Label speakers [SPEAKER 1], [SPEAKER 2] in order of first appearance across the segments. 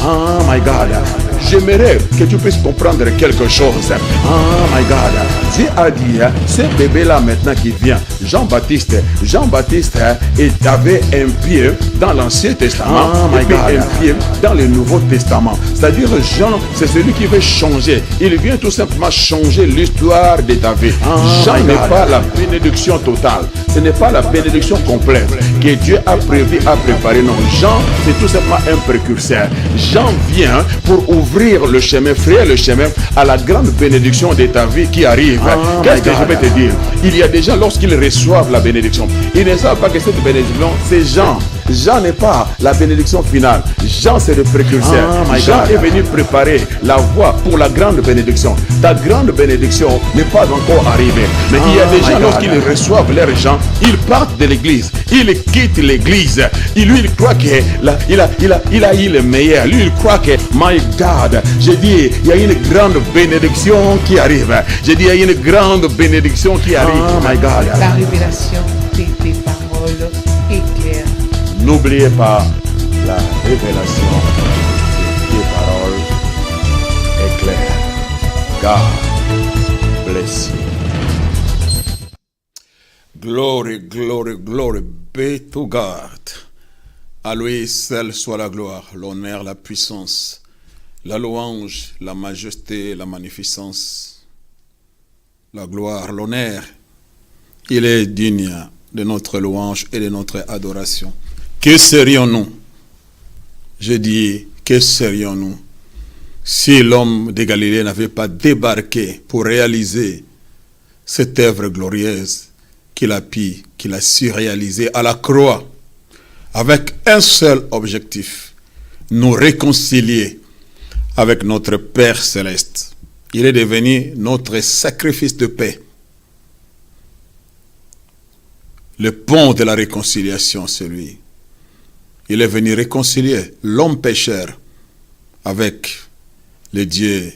[SPEAKER 1] Oh my God. J'aimerais que tu puisses comprendre quelque chose. Oh my God. Dieu a dit, ce bébé-là maintenant qui vient, Jean-Baptiste, il avait un pied dans l'Ancien Testament, et puis un pied dans le Nouveau Testament. C'est-à-dire Jean, c'est celui qui veut changer. Il vient tout simplement changer l'histoire de ta vie. Jean n'est pas la bénédiction totale. Ce n'est pas la bénédiction complète que Dieu a prévu, a préparé. Non, Jean, c'est tout simplement un précurseur. Jean vient pour ouvrir le chemin, frayer le chemin à la grande bénédiction de ta vie qui arrive. Qu'est-ce que je vais te dire? Il y a des gens, lorsqu'ils reçoivent la bénédiction, ils ne savent pas que cette bénédiction, c'est Jean. Jean n'est pas la bénédiction finale. Jean, c'est le précurseur. Jean est venu préparer la voie pour la grande bénédiction. Ta grande bénédiction n'est pas encore arrivée. Mais il y a des gens, lorsqu'ils reçoivent leur Jean, ils partent de l'église. Ils quittent l'église. Lui, il croit qu'il a eu le meilleur. Lui, il croit que, my God, j'ai dit, il y a une grande bénédiction qui arrive. J'ai dit, il y a une grande bénédiction qui arrive. Oh my God.
[SPEAKER 2] La révélation des paroles éclaire.
[SPEAKER 1] N'oubliez pas la révélation des paroles éclair. God bless you. Glory, glory, glory be to God. À lui seul soit la gloire, l'honneur, la puissance, la louange, la majesté, la magnificence, la gloire, l'honneur. Il est digne de notre louange et de notre adoration. Que serions-nous? Je dis, que serions-nous si l'homme de Galilée n'avait pas débarqué pour réaliser cette œuvre glorieuse qu'il a su réaliser à la croix avec un seul objectif, nous réconcilier avec notre Père Céleste. Il est devenu notre sacrifice de paix. Le pont de la réconciliation, c'est lui. Il est venu réconcilier l'homme pécheur avec le Dieu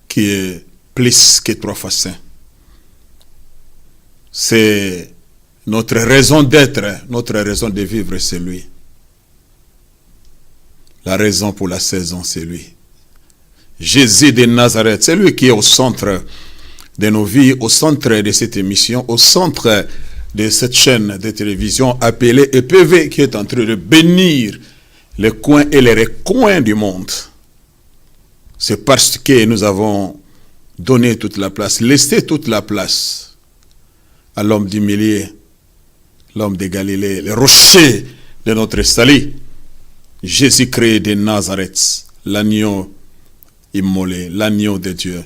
[SPEAKER 1] qui est plus que 3 fois saint. C'est notre raison d'être, notre raison de vivre, c'est lui. La raison pour la saison, c'est lui. Jésus de Nazareth, c'est lui qui est au centre de nos vies, au centre de cette émission, au centre de cette chaîne de télévision appelée EPV, qui est en train de bénir les coins et les recoins du monde. C'est parce que nous avons donné toute la place, laissé toute la place à l'homme du milieu, l'homme de Galilée, le rocher de notre salut, Jésus-Christ de Nazareth, l'agneau immolé, l'agneau de Dieu.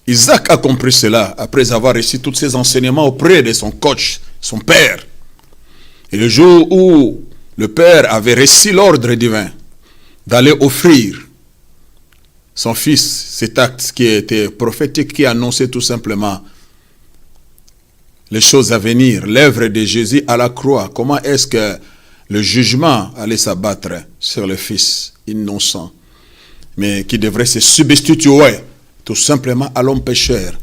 [SPEAKER 1] Isaac a compris cela après avoir reçu tous ses enseignements auprès de son coach, son père. Et le jour où le père avait reçu l'ordre divin d'aller offrir son fils, cet acte qui était prophétique, qui annonçait tout simplement les choses à venir, l'œuvre de Jésus à la croix, comment est-ce que le jugement allait s'abattre sur le fils innocent, mais qui devrait se substituer tout simplement à l'homme pécheur,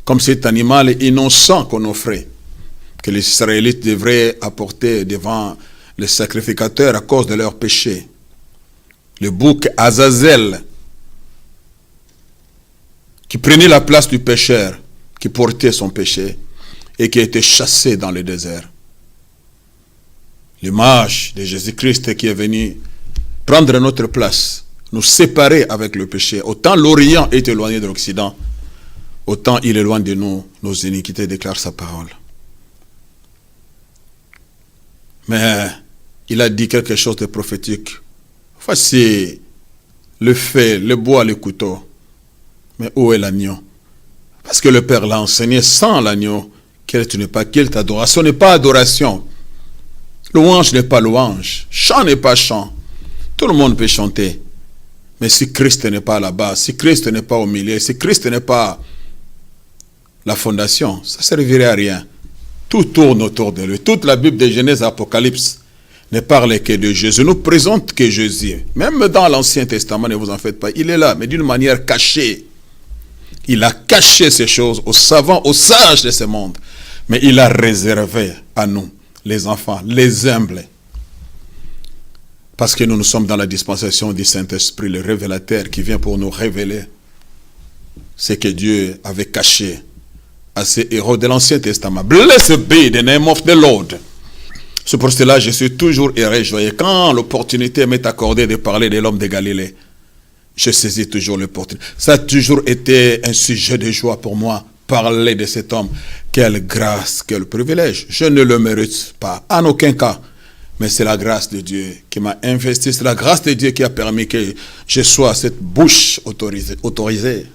[SPEAKER 1] comme cet animal innocent qu'on offrait, que les Israélites devraient apporter devant les sacrificateurs à cause de leur péché. Le bouc Azazel, qui prenait la place du pécheur, qui portait son péché, et qui a été chassé dans le désert. L'image de Jésus-Christ qui est venu prendre notre place, nous séparer avec le péché. Autant l'Orient est éloigné de l'Occident, autant il éloigne de nous nos iniquités, déclare sa parole. Mais il a dit quelque chose de prophétique. Voici le fait, le bois, le couteau. Mais où est l'agneau? Parce que le Père l'a enseigné, sans l'agneau, culte n'est pas culte, adoration n'est pas adoration. Louange n'est pas louange. Chant n'est pas chant. Tout le monde peut chanter. Mais si Christ n'est pas là-bas, si Christ n'est pas au milieu, si Christ n'est pas la fondation, ça ne servirait à rien. Tout tourne autour de lui. Toute la Bible de Genèse à Apocalypse ne parle que de Jésus, nous présente que Jésus. Même dans l'Ancien Testament, ne vous en faites pas, il est là, mais d'une manière cachée. Il a caché ces choses aux savants, aux sages de ce monde. Mais il a réservé à nous, les enfants, les humbles. Parce que nous sommes dans la dispensation du Saint-Esprit, le révélateur qui vient pour nous révéler ce que Dieu avait caché à ses héros de l'Ancien Testament. Blessed be the name of the Lord. C'est pour cela que je suis toujours réjoui. Quand l'opportunité m'est accordée de parler de l'homme de Galilée, je saisis toujours l'opportunité. Ça a toujours été un sujet de joie pour moi, parler de cet homme. Quelle grâce, quel privilège. Je ne le mérite pas, en aucun cas. Mais c'est la grâce de Dieu qui m'a investi. C'est la grâce de Dieu qui a permis que je sois cette bouche autorisée.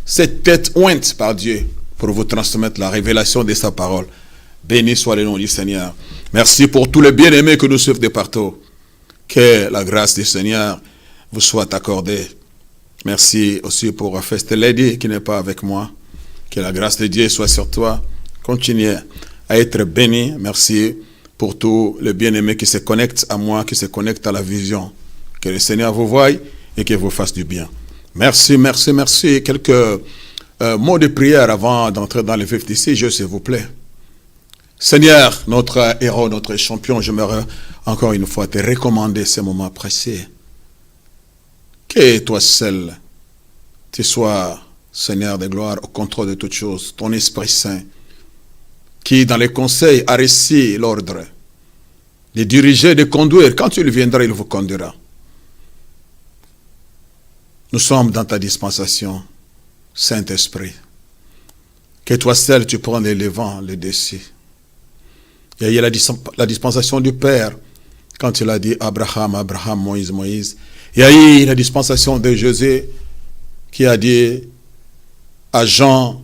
[SPEAKER 1] Cette tête ointe par Dieu pour vous transmettre la révélation de sa parole. Béni soit le nom du Seigneur. Merci pour tous les bien-aimés que nous suivent de partout. Que la grâce du Seigneur vous soit accordée. Merci aussi pour First Lady qui n'est pas avec moi. Que la grâce de Dieu soit sur toi. Continuez à être béni. Merci pour tous les bien-aimés qui se connectent à moi, qui se connectent à la vision. Que le Seigneur vous voie et qu'il vous fasse du bien. Merci, merci, merci. Quelques mots de prière avant d'entrer dans le vif du sujet, s'il vous plaît. Seigneur, notre héros, notre champion, j'aimerais encore une fois te recommander ces moments précieux. Que toi seul, tu sois, Seigneur de gloire, au contrôle de toutes choses, ton Esprit Saint, qui dans les conseils a réussi l'ordre, de diriger, de conduire. Quand il viendra, il vous conduira. Nous sommes dans ta dispensation, Saint-Esprit. Que toi seul, tu prends les devants, les dessus. Il y a la dispensation du Père, quand il a dit Abraham, Abraham, Moïse, Moïse. Il y a eu la dispensation de Jésus, qui a dit à Jean,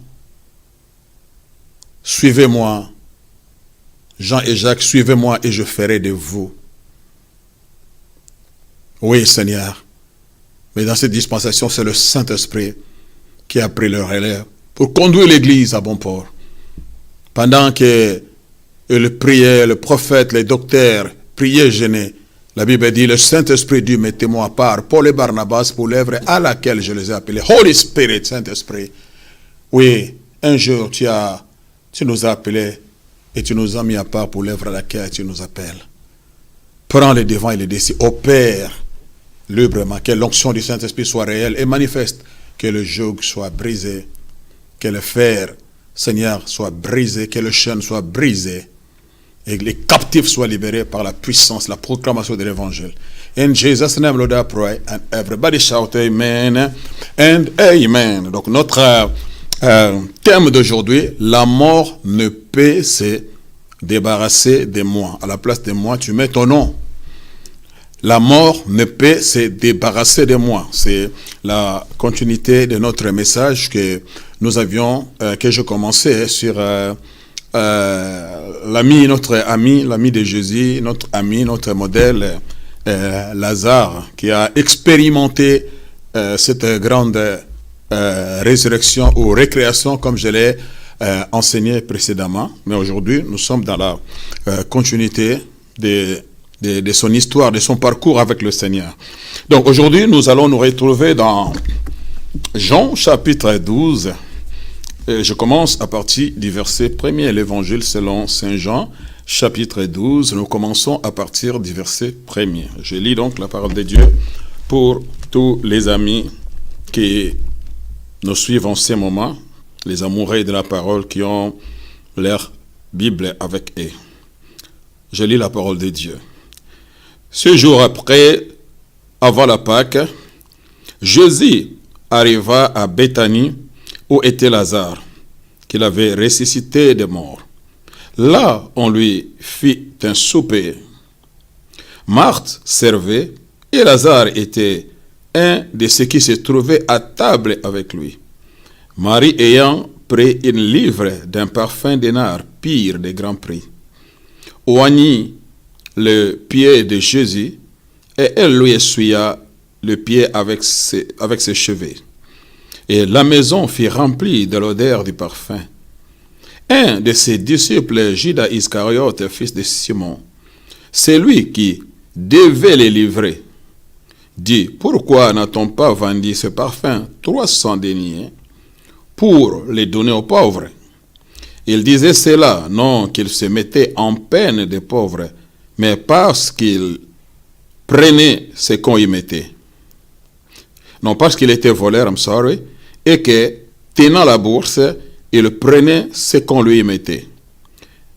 [SPEAKER 1] suivez-moi. Jean et Jacques, suivez-moi et je ferai de vous. Oui, Seigneur. Mais dans cette dispensation, c'est le Saint-Esprit qui a pris le relais pour conduire l'Église à bon port. Pendant que le priait, le prophète, les docteurs priaient, gênés, la Bible dit, le Saint-Esprit dit, mettez-moi à part, Paul et Barnabas, pour l'œuvre à laquelle je les ai appelés. Holy Spirit, Saint-Esprit. Oui, un jour, tu nous as appelés et tu nous as mis à part pour l'œuvre à laquelle tu nous appelles. Prends les devants et les décides. Opère librement, que l'onction du Saint-Esprit soit réelle et manifeste, que le joug soit brisé, que le fer, Seigneur, soit brisé, que le chêne soit brisé, et que les captifs soient libérés par la puissance, la proclamation de l'évangile. In Jesus' name, Lord, I pray, and everybody shout amen and amen. Donc notre thème d'aujourd'hui, la mort ne peut se débarrasser de moi. À la place de moi, tu mets ton nom. La mort ne peut se débarrasser de moi. C'est la continuité de notre message que nous avions, que je commençais sur l'ami, notre ami, l'ami de Jésus, notre ami, notre modèle, Lazare, qui a expérimenté cette grande résurrection ou récréation, comme je l'ai enseigné précédemment. Mais aujourd'hui, nous sommes dans la continuité de son histoire, de son parcours avec le Seigneur. Donc aujourd'hui, nous allons nous retrouver dans Jean chapitre 12. Et je commence à partir du verset 1er, l'évangile selon Saint Jean, chapitre 12. Nous commençons à partir du verset 1er. Je lis donc la parole de Dieu pour tous les amis qui nous suivent en ces moments, les amoureux de la parole qui ont leur Bible avec eux. Je lis la parole de Dieu. Ce jour après, avant la Pâque, Jésus arriva à Béthanie où était Lazare, qu'il avait ressuscité des morts. Là, on lui fit un souper. Marthe servait et Lazare était un de ceux qui se trouvaient à table avec lui. Marie ayant pris une livre d'un parfum de nard pire de grand prix, oignit le pied de Jésus et elle lui essuya le pied avec ses cheveux. Et la maison fut remplie de l'odeur du parfum. Un de ses disciples, Judas Iscariote, fils de Simon, celui qui devait les livrer, dit, pourquoi n'a-t-on pas vendu ce parfum 300 deniers pour les donner aux pauvres? Il disait cela, non qu'il se mettait en peine des pauvres, mais parce qu'il
[SPEAKER 3] prenait ce qu'on y mettait. Non parce qu'il était voleur, et que, tenant la bourse, il prenait ce qu'on lui y mettait.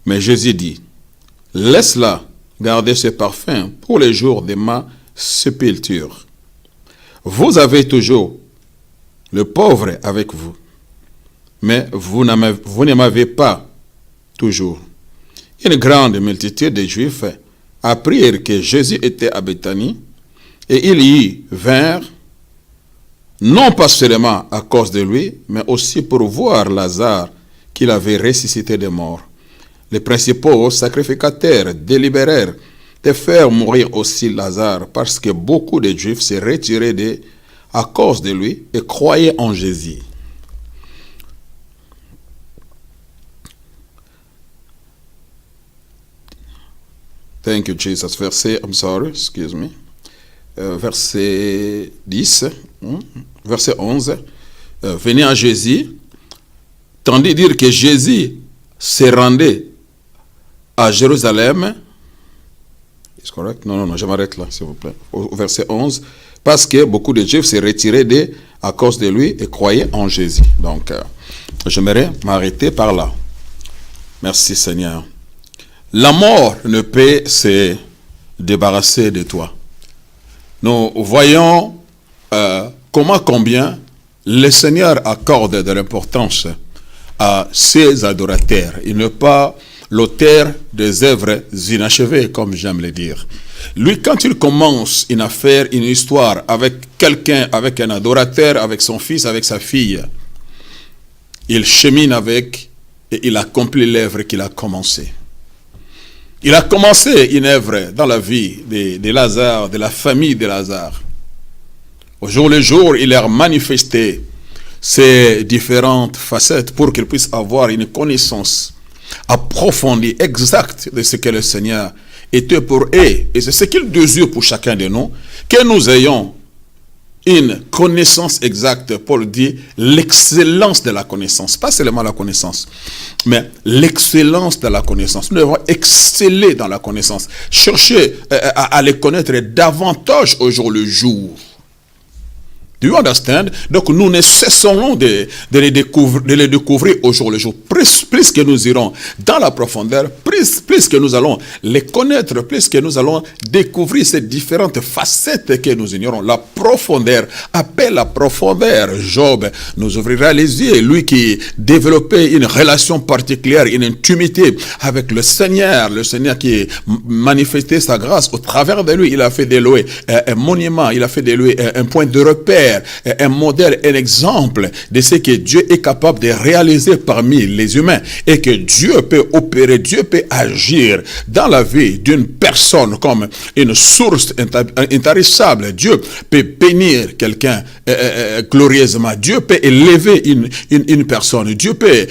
[SPEAKER 3] Mais Jésus dit, laisse-la garder ce parfum pour les jours de ma sépulture. Vous avez toujours le pauvre avec vous, mais vous ne m'avez pas toujours. Une grande multitude de Juifs apprirent que Jésus était à Béthanie, et ils y vinrent, non pas seulement à cause de lui, mais aussi pour voir Lazare qu'il avait ressuscité des morts. Les principaux sacrificateurs délibérèrent de faire mourir aussi Lazare, parce que beaucoup de Juifs se retiraient à cause de lui et croyaient en Jésus. Thank you, Jesus. Verset 10, verset 11. Venez à Jésus, tandis dire que Jésus se rendait à Jérusalem. Est-ce correct? Non, je m'arrête là, s'il vous plaît. Au verset 11, parce que beaucoup de Juifs se retiraient à cause de lui et croyaient en Jésus. Donc, j'aimerais m'arrêter par là. Merci Seigneur. La mort ne peut se débarrasser de toi. Nous voyons combien le Seigneur accorde de l'importance à ses adorateurs. Il n'est pas l'auteur des œuvres inachevées, comme j'aime le dire. Lui, quand il commence une affaire, une histoire avec quelqu'un, avec un adorateur, avec son fils, avec sa fille, il chemine avec et il accomplit l'œuvre qu'il a commencée. Il a commencé une œuvre dans la vie de Lazare, de la famille de Lazare. Au jour le jour, il a manifesté ces différentes facettes pour qu'il puisse avoir une connaissance approfondie, exacte de ce que le Seigneur était pour eux. Et c'est ce qu'il désire pour chacun de nous, que nous ayons une connaissance exacte. Paul dit l'excellence de la connaissance. Pas seulement la connaissance, mais l'excellence de la connaissance. Nous devons exceller dans la connaissance. Chercher à les connaître davantage au jour le jour. Do you understand? Donc nous ne cessons de les découvrir au jour le jour. Plus que nous irons dans la profondeur, plus que nous allons les connaître, plus que nous allons découvrir ces différentes facettes que nous ignorons. La profondeur, appelle la profondeur. Job nous ouvrira les yeux. Lui qui développait une relation particulière, une intimité avec le Seigneur qui manifestait sa grâce au travers de lui. Il a fait de lui un monument, il a fait de lui un point de repère, un modèle, un exemple de ce que Dieu est capable de réaliser parmi les humains et que Dieu peut opérer, Dieu peut agir dans la vie d'une personne comme une source intarissable. Dieu peut bénir quelqu'un glorieusement. Dieu peut élever une personne. Dieu peut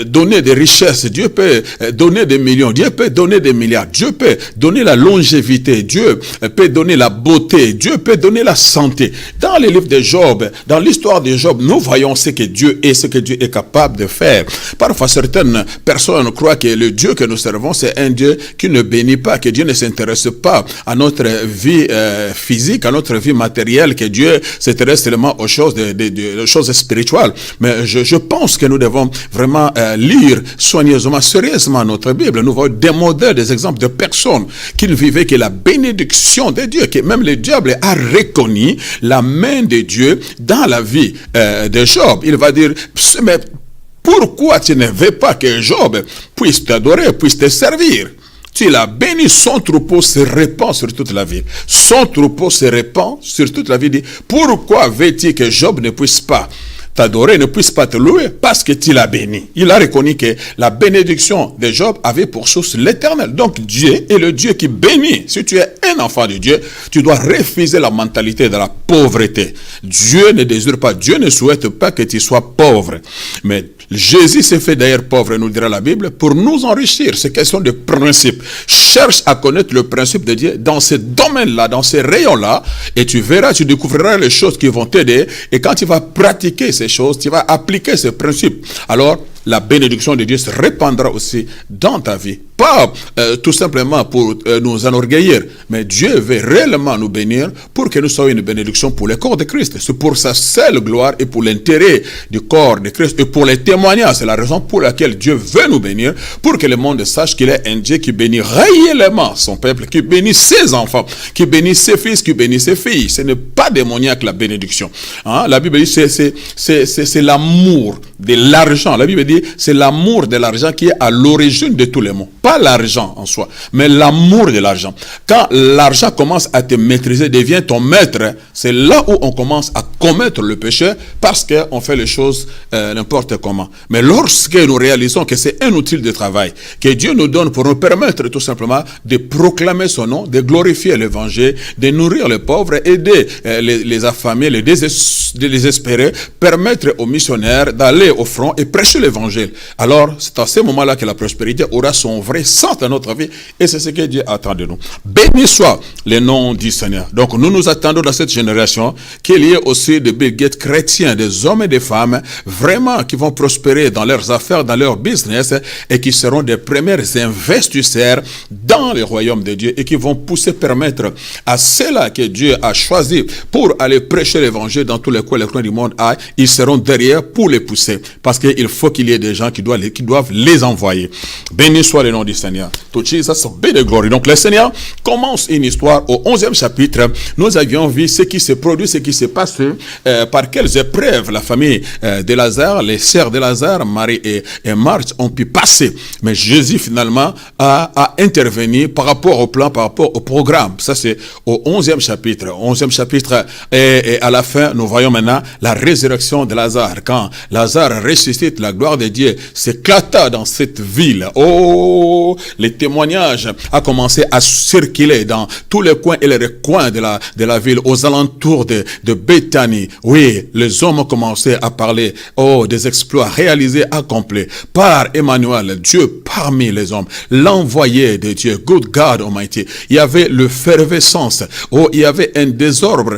[SPEAKER 3] donner des richesses. Dieu peut donner des millions. Dieu peut donner des milliards. Dieu peut donner la longévité. Dieu peut donner la beauté. Dieu peut donner la santé. Dans les livres de Job, dans l'histoire de Job, nous voyons ce que Dieu est, ce que Dieu est capable de faire. Parfois, certaines personnes croient que le Dieu que nous servons, c'est un Dieu qui ne bénit pas, que Dieu ne s'intéresse pas à notre vie physique, à notre vie matérielle, que Dieu s'intéresse seulement aux choses, aux choses spirituelles. Mais je pense que nous devons vraiment lire soigneusement, sérieusement notre Bible. Nous voyons des modèles, des exemples de personnes qui ne vivaient que la bénédiction de Dieu, que même le diable a reconnu la main de Dieu dans la vie de Job. Il va dire, mais pourquoi tu ne veux pas que Job puisse t'adorer, puisse te servir? Tu l'as béni, son troupeau se répand sur toute la ville. Son troupeau se répand sur toute la ville. Pourquoi veux-tu que Job ne puisse pas t'adorer, ne puisse pas te louer? Parce que tu l'as béni. Il a reconnu que la bénédiction de Job avait pour source l'Éternel. Donc Dieu est le Dieu qui bénit. Si tu es un enfant de Dieu, tu dois refuser la mentalité de la pauvreté. Dieu ne désire pas, Dieu ne souhaite pas que tu sois pauvre. Mais Jésus s'est fait d'ailleurs pauvre, nous dira la Bible, pour nous enrichir. C'est question de principe. Cherche à connaître le principe de Dieu dans ce domaine-là, dans ces rayons-là, et tu verras, tu découvriras les choses qui vont t'aider. Et quand tu vas pratiquer ces choses, tu vas appliquer ces principes. Alors, la bénédiction de Dieu se répandra aussi dans ta vie. Pas tout simplement pour nous enorgueillir, mais Dieu veut réellement nous bénir pour que nous soyons une bénédiction pour le corps de Christ. C'est pour sa seule gloire et pour l'intérêt du corps de Christ et pour les témoignages. C'est la raison pour laquelle Dieu veut nous bénir, pour que le monde sache qu'il est un Dieu qui bénit réellement son peuple, qui bénit ses enfants, qui bénit ses fils, qui bénit ses filles. Ce n'est pas démoniaque la bénédiction. Hein? La Bible dit c'est l'amour de l'argent. La Bible dit c'est l'amour de l'argent qui est à l'origine de tous les maux. Pas l'argent en soi, mais l'amour de l'argent. Quand l'argent commence à te maîtriser, devient ton maître, c'est là où on commence à commettre le péché parce qu'on fait les choses n'importe comment. Mais lorsque nous réalisons que c'est un outil de travail que Dieu nous donne pour nous permettre tout simplement de proclamer son nom, de glorifier l'évangile, de nourrir les pauvres, aider les affamés, les désespérés, permettre aux missionnaires d'aller au front et prêcher l'évangile. Alors, c'est à ce moment-là que la prospérité aura son vrai sens dans notre vie et c'est ce que Dieu attend de nous. Béni soit le nom du Seigneur. Donc, nous nous attendons dans cette génération qu'il y ait aussi des Bill Gates chrétiens, des hommes et des femmes vraiment qui vont prospérer dans leurs affaires, dans leur business et qui seront des premiers investisseurs dans le royaume de Dieu et qui vont permettre à ceux-là que Dieu a choisi pour aller prêcher l'évangile dans tous les coins du monde, ils seront derrière pour les pousser parce qu'il faut qu'il y ait des gens qui doivent les envoyer. Béni soit le nom du Seigneur. To Jesus be the glory. Donc le Seigneur commence une histoire au 11e chapitre. Nous avions vu ce qui se produit, ce qui se passe, par quelles épreuves la famille de Lazare, les sœurs de Lazare, Marie et Marthe ont pu passer. Mais Jésus finalement a intervenu par rapport au plan, par rapport au programme. Ça c'est au 11e chapitre. 11e chapitre et à la fin, nous voyons maintenant la résurrection de Lazare. Quand Lazare ressuscite, la gloire de Dieu s'éclata dans cette ville. Oh, les témoignages a commencé à circuler dans tous les coins et les recoins de la ville, aux alentours de Béthanie. Oui, les hommes ont commencé à parler, des exploits réalisés, accomplis par Emmanuel, Dieu parmi les hommes, l'envoyé de Dieu, good God Almighty. Il y avait l'effervescence, il y avait un désordre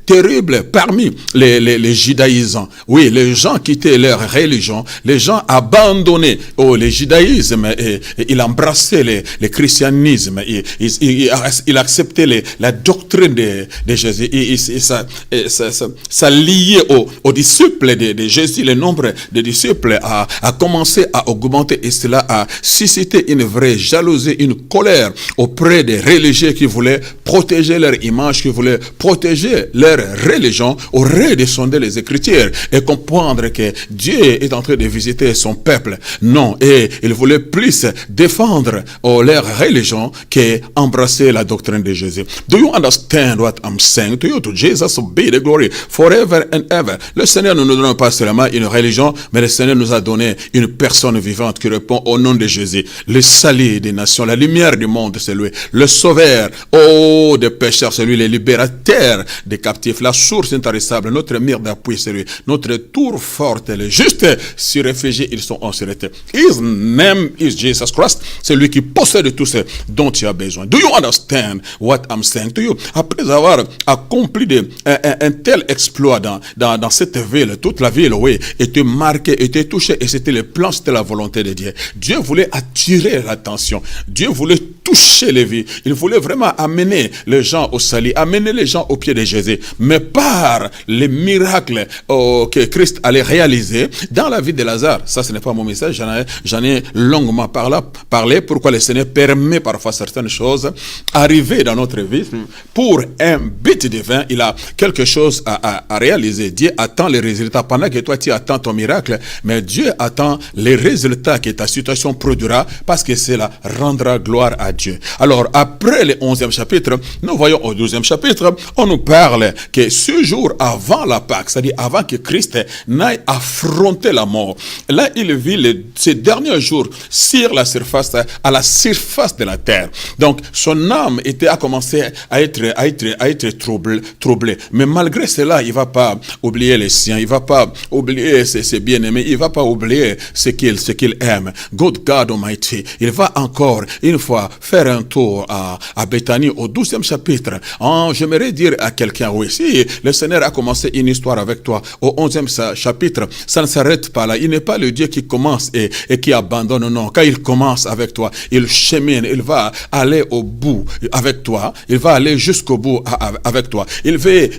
[SPEAKER 3] terrible parmi les judaïsants. Oui, les gens quittaient leur religion, les gens abandonnaient le judaïsme et il embrassait le christianisme, il acceptait la doctrine de Jésus, et ça liait aux disciples de Jésus. Le nombre de disciples a commencé à augmenter et cela a suscité une vraie jalousie, une colère auprès des religieux qui voulaient protéger leur image, qui voulaient protéger leur religion, auraient de sonder les Écritures et comprendre que Dieu est en train de visiter son peuple. Non, et il voulait plus défendre leur religion qu'embrasser la doctrine de Jésus. Do you understand what I'm saying to you? To Jesus be the glory forever and ever. Le Seigneur ne nous donne pas seulement une religion, mais le Seigneur nous a donné une personne vivante qui répond au nom de Jésus. Le salut des nations, la lumière du monde, c'est lui. Le sauveur, des pécheurs, c'est lui. Le libérateur des captifs, la source intarissable, notre mire d'appui, c'est lui. Notre tour forte, les justes s'y réfugient, ils sont en sûreté. His name is Jesus Christ. C'est lui qui possède tout ce dont tu as besoin. Do you understand what I'm saying to you? Après avoir accompli un tel exploit dans cette ville, toute la ville, oui, était marquée, était touchée, et c'était le plan, c'était la volonté de Dieu. Dieu voulait attirer l'attention. Dieu voulait toucher les vies. Il voulait vraiment amener les gens au salut, amener les gens au pied de Jésus. Mais par les miracles que Christ allait réaliser dans la vie de Lazare, ça ce n'est pas mon message, j'en ai longuement parlé, pourquoi le Seigneur permet parfois certaines choses arriver dans notre vie pour un but divin. Il a quelque chose à réaliser. Dieu attend les résultats pendant que toi tu attends ton miracle, mais Dieu attend les résultats que ta situation produira parce que cela rendra gloire à Dieu. Alors après le 11e chapitre, nous voyons au 12e chapitre, on nous parle que ce jour avant la Pâque, c'est-à-dire avant que Christ n'aille affronter la mort, là il vit ces derniers jours sur la surface, à la surface de la terre. Donc son âme a commencé à être troublée. Mais malgré cela, il ne va pas oublier les siens, il ne va pas oublier ses bien-aimés, il ne va pas oublier ce qu'il aime. Good God Almighty, il va encore une fois faire un tour à Béthanie au 12e chapitre. J'aimerais dire à quelqu'un, oui, si le Seigneur a commencé une histoire avec toi au 11e chapitre, chapitre, ça ne s'arrête pas là. Il n'est pas le Dieu qui commence et qui abandonne, non. Quand il commence avec toi, il chemine, il va aller au bout avec toi, il va aller jusqu'au bout avec toi. Il veut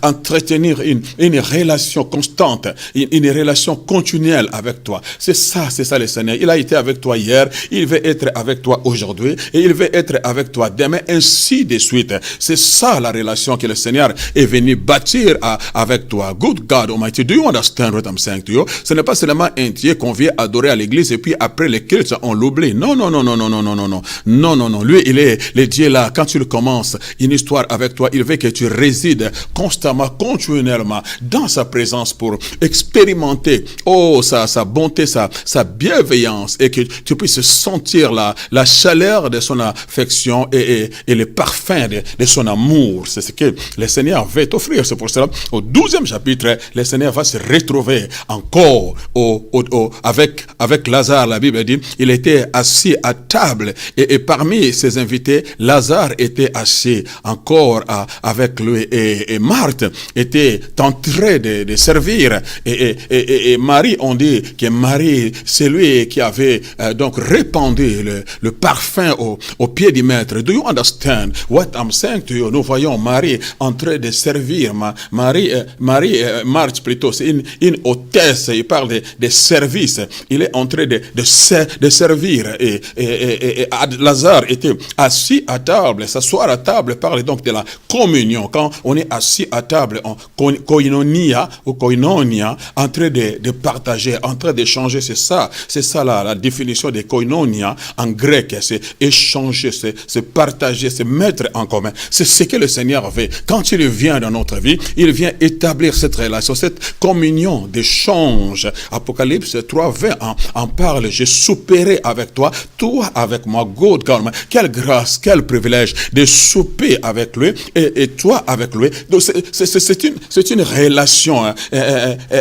[SPEAKER 3] entretenir une relation constante, une relation continuelle avec toi. C'est ça le Seigneur. Il a été avec toi hier, il veut être avec toi aujourd'hui et il veut être avec toi demain, ainsi de suite. C'est ça la relation que le Seigneur est venu bâtir avec toi. Good God Almighty, do you understand what I'm saying to you? Ce n'est pas seulement un Dieu qu'on vient adorer à l'église et puis après les cultes, on l'oublie. Non. Lui, il est le Dieu là. Quand tu commences une histoire avec toi, il veut que tu résides constamment, continuellement dans sa présence pour expérimenter, sa bonté, sa bienveillance et que tu puisses sentir la chaleur de son affection et le parfum de son amour. C'est ce que le Seigneur veut t'offrir. C'est pour cela, au 12e chapitre, le Seigneur va se retrouver encore avec Lazare. La Bible dit, il était assis à table et parmi ses invités, Lazare était assis encore avec lui et Marthe était en train de servir et Marie, on dit que Marie, c'est lui qui avait donc répandu le parfum au pied du maître. Do you understand what I'm saying to you? Nous voyons Marie en train de servir. Marie Marthe plutôt, c'est une hôtesse. Il parle de service. Il est en train de servir et Lazare était assis à table. S'asseoir à table parle donc de la communion. Quand on est assis à table, en koinonia, en train de partager, en train d'échanger, c'est ça la définition de koinonia en grec. C'est échanger, c'est partager, c'est mettre en commun. C'est ce que le Seigneur veut. Quand il vient dans notre vie, il vient établir cette relation, cette communion d'échange. Apocalypse 3:20 en parle. Je souperai avec toi, toi avec moi. Good God, quelle grâce, quel privilège de souper avec lui et toi avec lui. Donc c'est une relation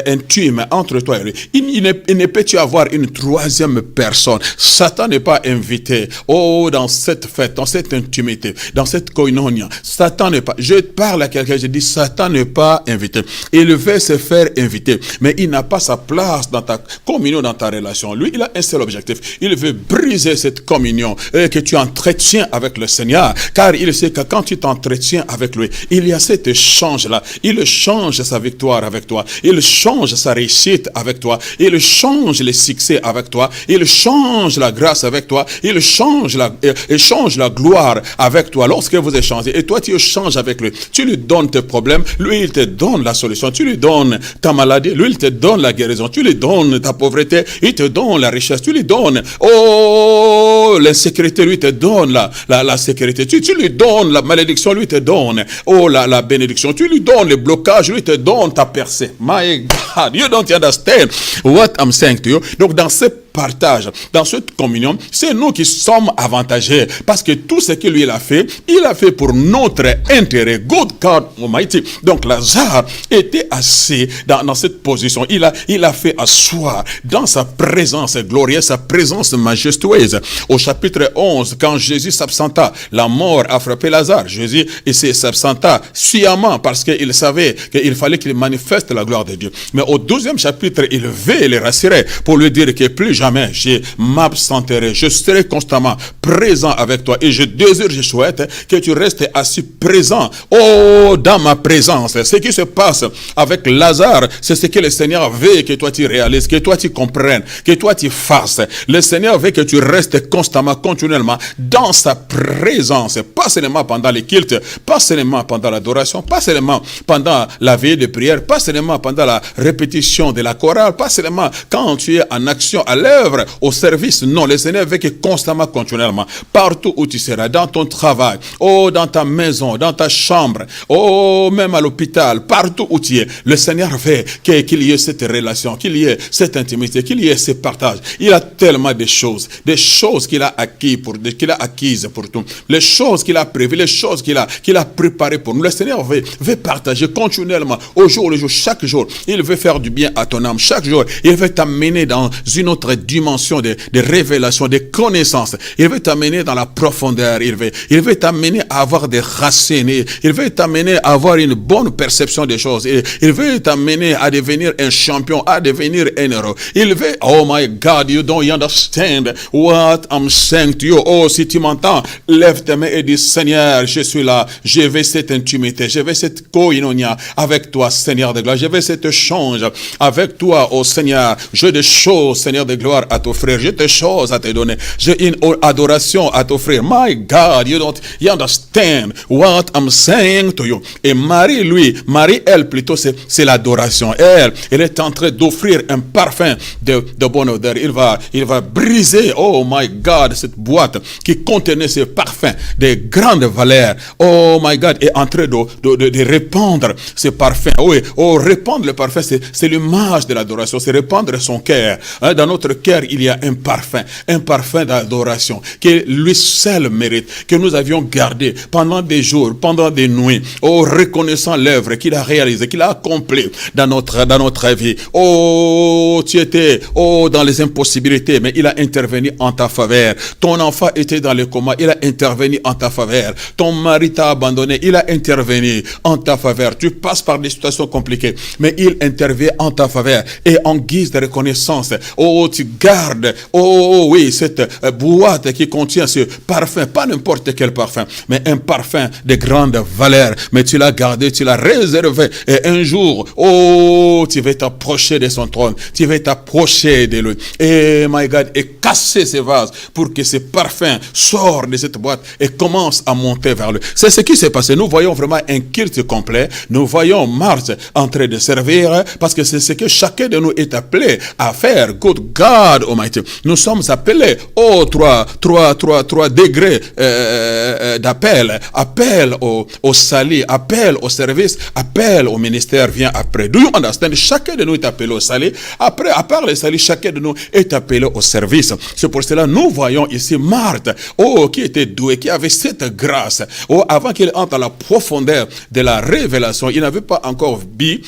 [SPEAKER 3] intime entre toi et lui. Il ne peut y avoir une troisième personne. Satan n'est pas invité. Dans cette fête, dans cette intimité, dans cette koinonia. Satan n'est pas. Je parle à quelqu'un, je dis Satan n'est pas invité. Il veut se faire inviter, mais il n'a pas sa place dans ta communion, dans ta relation. Lui, il a un seul objectif. Il veut briser cette communion que tu entretiens avec le Seigneur, car il sait que quand tu t'entretiens avec lui, il y a cet échange-là. Il change sa victoire avec toi. Il change sa réussite avec toi. Il change les succès avec toi. Il change la grâce avec toi. Il change la gloire avec toi lorsque vous échangez. Et toi, tu échanges avec lui. Tu lui donnes tes problèmes. Lui, il te donne la solution. Tu lui donnes ta maladie. Lui, il te donne la guérison. Tu lui donnes ta pauvreté. Il te donne la richesse. Tu lui donnes, l'insécurité. Lui, te donne la sécurité. Tu lui donnes la malédiction. Lui, te donne, la bénédiction. Tu lui donnes le blocage. Lui, te donne ta percée. My God, you don't understand what I'm saying to you. Donc, dans ce partage, dans cette communion, c'est nous qui sommes avantagés parce que tout ce que lui il a fait pour notre intérêt. Good God Almighty. Donc Lazare était assis dans cette position. Il a fait asseoir dans sa présence glorieuse, sa présence majestueuse. Au chapitre 11, quand Jésus s'absenta, la mort a frappé Lazare. Jésus s'absenta sciemment parce qu'il savait qu'il fallait qu'il manifeste la gloire de Dieu. Mais au 12e chapitre, il veut les rassurer pour lui dire que plus jamais je m'absenterai, je serai constamment présent avec toi et je désire, je souhaite que tu restes assis présent, dans ma présence. Ce qui se passe avec Lazare, c'est ce que le Seigneur veut que toi tu réalises, que toi tu comprennes, que toi tu fasses. Le Seigneur veut que tu restes constamment, continuellement dans sa présence, pas seulement pendant les cultes, pas seulement pendant l'adoration, pas seulement pendant la veillée de prière, pas seulement pendant la répétition de la chorale, pas seulement quand tu es en action à l'œuvre, au service. Non, le Seigneur veut que constamment, continuellement, partout où tu seras, dans ton travail, dans ta maison, dans ta chambre, même à l'hôpital, partout où tu es, le Seigneur veut qu'il y ait cette relation, qu'il y ait cette intimité, qu'il y ait ce partage. Il a tellement de choses qu'il a acquises pour tout, les choses qu'il a prévues, les choses qu'il a préparées pour nous. Le Seigneur veut partager continuellement, au jour le jour, chaque jour. Il veut faire du bien à ton âme. Chaque jour, il veut t'amener dans une autre dimension de révélation, de connaissance. Il veut t'amener dans la profondeur. Il veut t'amener à avoir des racines. Il veut t'amener à avoir une bonne perception des choses. Il veut t'amener à devenir un champion, à devenir un héros. Il veut, oh my God, you don't understand what I'm saying to you. Oh, si tu m'entends, lève tes mains et dis, Seigneur, je suis là. Je veux cette intimité. Je veux cette koinonia avec toi, Seigneur de gloire. Je veux cet échange avec toi, oh Seigneur. J'ai des choses, Seigneur de gloire, à t'offrir. J'ai des choses à te donner. J'ai une adoration à t'offrir. My God, you understand what I'm saying to you. Et Marie, elle, plutôt, c'est l'adoration. Elle est en train d'offrir un parfum de bonne odeur. Il va briser, oh my God, cette boîte qui contenait ce parfum de grande valeur. Oh my God, est en train de répandre ce parfum. Oui, répandre le parfum, c'est l'image de l'adoration, c'est répandre son cœur. Dans notre cœur, il y a un parfum d'adoration que lui seul mérite, que nous avions gardé pendant des jours, pendant des nuits, reconnaissant l'œuvre qu'il a réalisée, qu'il a accomplie dans notre vie. Tu étais dans les impossibilités, mais il a intervenu en ta faveur. Ton enfant était dans le coma, il a intervenu en ta faveur. Ton mari t'a abandonné, il a intervenu en ta faveur. Tu passes par des situations compliquées, mais il intervient en ta faveur. Et en guise de reconnaissance, tu gardes, cette boîte qui contient ce parfum, pas n'importe quel parfum, mais un parfum de grande valeur. Mais tu l'as gardé, tu l'as réservé. Et un jour, tu vas t'approcher de son trône, tu vas t'approcher de lui. Et my God, et casser ces vases pour que ce parfum sorte de cette boîte et commence à monter vers lui. C'est ce qui s'est passé. Nous voyons vraiment un culte complet. Nous voyons Marthe en train de servir parce que c'est ce que chacun de nous est appelé à faire. Good God Almighty. Nous sommes appelés aux trois degrés d'appel. Appel au salut, appel au service, appel au ministère vient après. Do you understand? Chacun de nous est appelé au salut. Après, à part le salut, chacun de nous est appelé au service. C'est pour cela nous voyons ici Marthe, qui était douée, qui avait cette grâce. Avant qu'il entre dans la profondeur de la révélation, il n'avait pas encore bu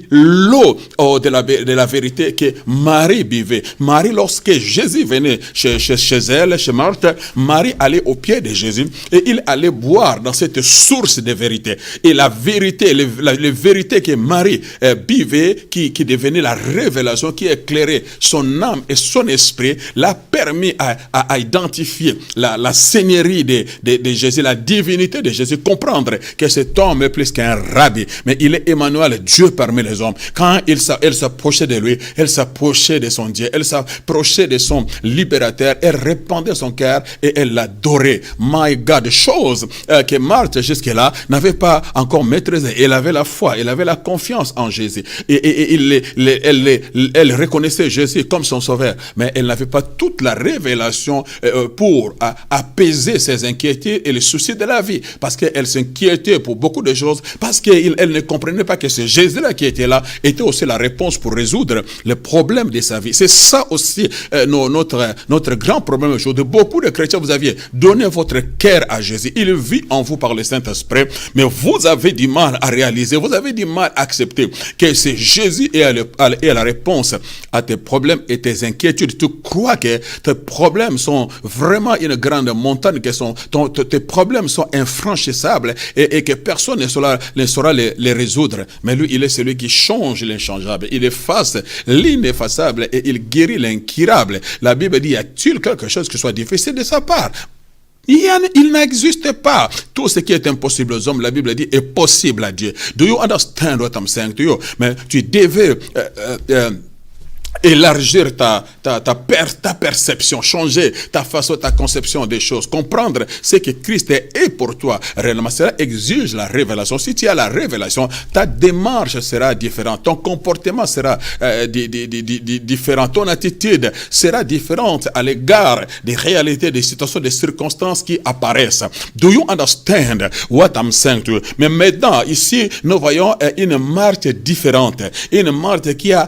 [SPEAKER 3] l'eau de la vérité que Marie buvait. Marie, lorsque Jésus venait chez elle, chez Marthe, Marie allait au pied de Jésus et il allait boire dans cette source de vérité. Et la vérité, la vérité que Marie buvait, qui devenait la révélation, qui éclairait son âme et son esprit, l'a permis à identifier la seigneurie de Jésus, la divinité de Jésus, comprendre que cet homme est plus qu'un rabbi, mais il est Emmanuel, Dieu parmi les hommes. Quand elle s'approchait de lui, elle s'approchait de son Dieu, elle s'approchait de son libérateur, elle répandait son cœur et elle l'adorait. My God, chose que Marthe jusque-là n'avait pas encore maîtrisée. Elle avait la foi, elle avait la confiance en Jésus et elle reconnaissait Jésus comme son sauveur, mais elle n'avait pas toute la révélation pour apaiser ses inquiétudes et les soucis de la vie, parce qu'elle s'inquiétait pour beaucoup de choses, parce qu'elle ne comprenait pas que ce Jésus-là qui était là était aussi la réponse pour résoudre les problèmes de sa vie. C'est ça aussi notre grand problème aujourd'hui. Beaucoup de chrétiens, vous aviez donné votre cœur à Jésus, il vit en vous par le Saint-Esprit, mais vous avez du mal à réaliser, vous avez du mal à accepter que c'est Jésus et la réponse à tes problèmes et tes inquiétudes. Tu crois que tes problèmes sont vraiment une grande montagne, que tes problèmes sont infranchissables et que personne ne saura les résoudre. Mais lui, il est celui qui change l'inchangeable. Il efface l'ineffaçable et il guérit l'incurable. La Bible dit, y a-t-il quelque chose qui soit difficile de sa part? Il n'existe pas. Tout ce qui est impossible aux hommes, la Bible dit, est possible à Dieu. Do you understand what I'm saying to you? Mais tu devais élargir ta perception, changer ta façon, ta conception des choses, comprendre ce que Christ est pour toi réellement. Cela exige la révélation. Si tu as la révélation, ta démarche sera différente, ton comportement sera différent, ton attitude sera différente à l'égard des réalités, des situations, des circonstances qui apparaissent. Do you understand what I'm saying to you? Mais maintenant, ici, nous voyons une Marthe différente, une Marthe qui a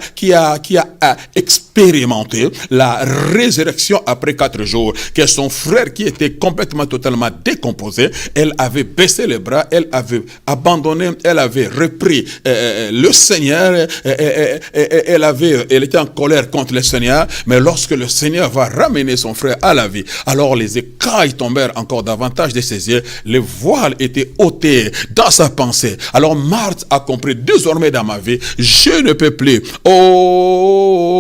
[SPEAKER 3] expérimenté expérimenté la résurrection après 4 jours, que son frère qui était complètement, totalement décomposé, elle avait baissé les bras, elle avait abandonné, elle avait repris le Seigneur, elle était en colère contre le Seigneur, mais lorsque le Seigneur va ramener son frère à la vie, alors les écailles tombèrent encore davantage de ses yeux, les voiles étaient ôtés dans sa pensée. Alors Marthe a compris, désormais dans ma vie, je ne peux plus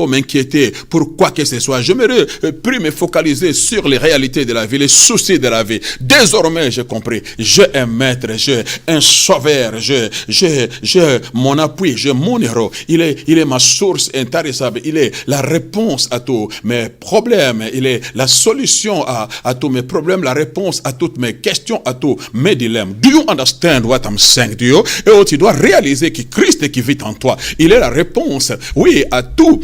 [SPEAKER 3] m'inquiéter pour quoi que ce soit. J'aimerais plus me focaliser sur les réalités de la vie, les soucis de la vie. Désormais, j'ai compris, j'ai un maître, j'ai un sauveur, j'ai mon appui, j'ai mon héros. Il est ma source intarissable, il est la réponse à tous mes problèmes, il est la solution à tous mes problèmes, la réponse à toutes mes questions, à tous mes dilemmes. Do you understand what I'm saying to you? Et tu dois réaliser que Christ qui vit en toi, il est la réponse, oui, à tous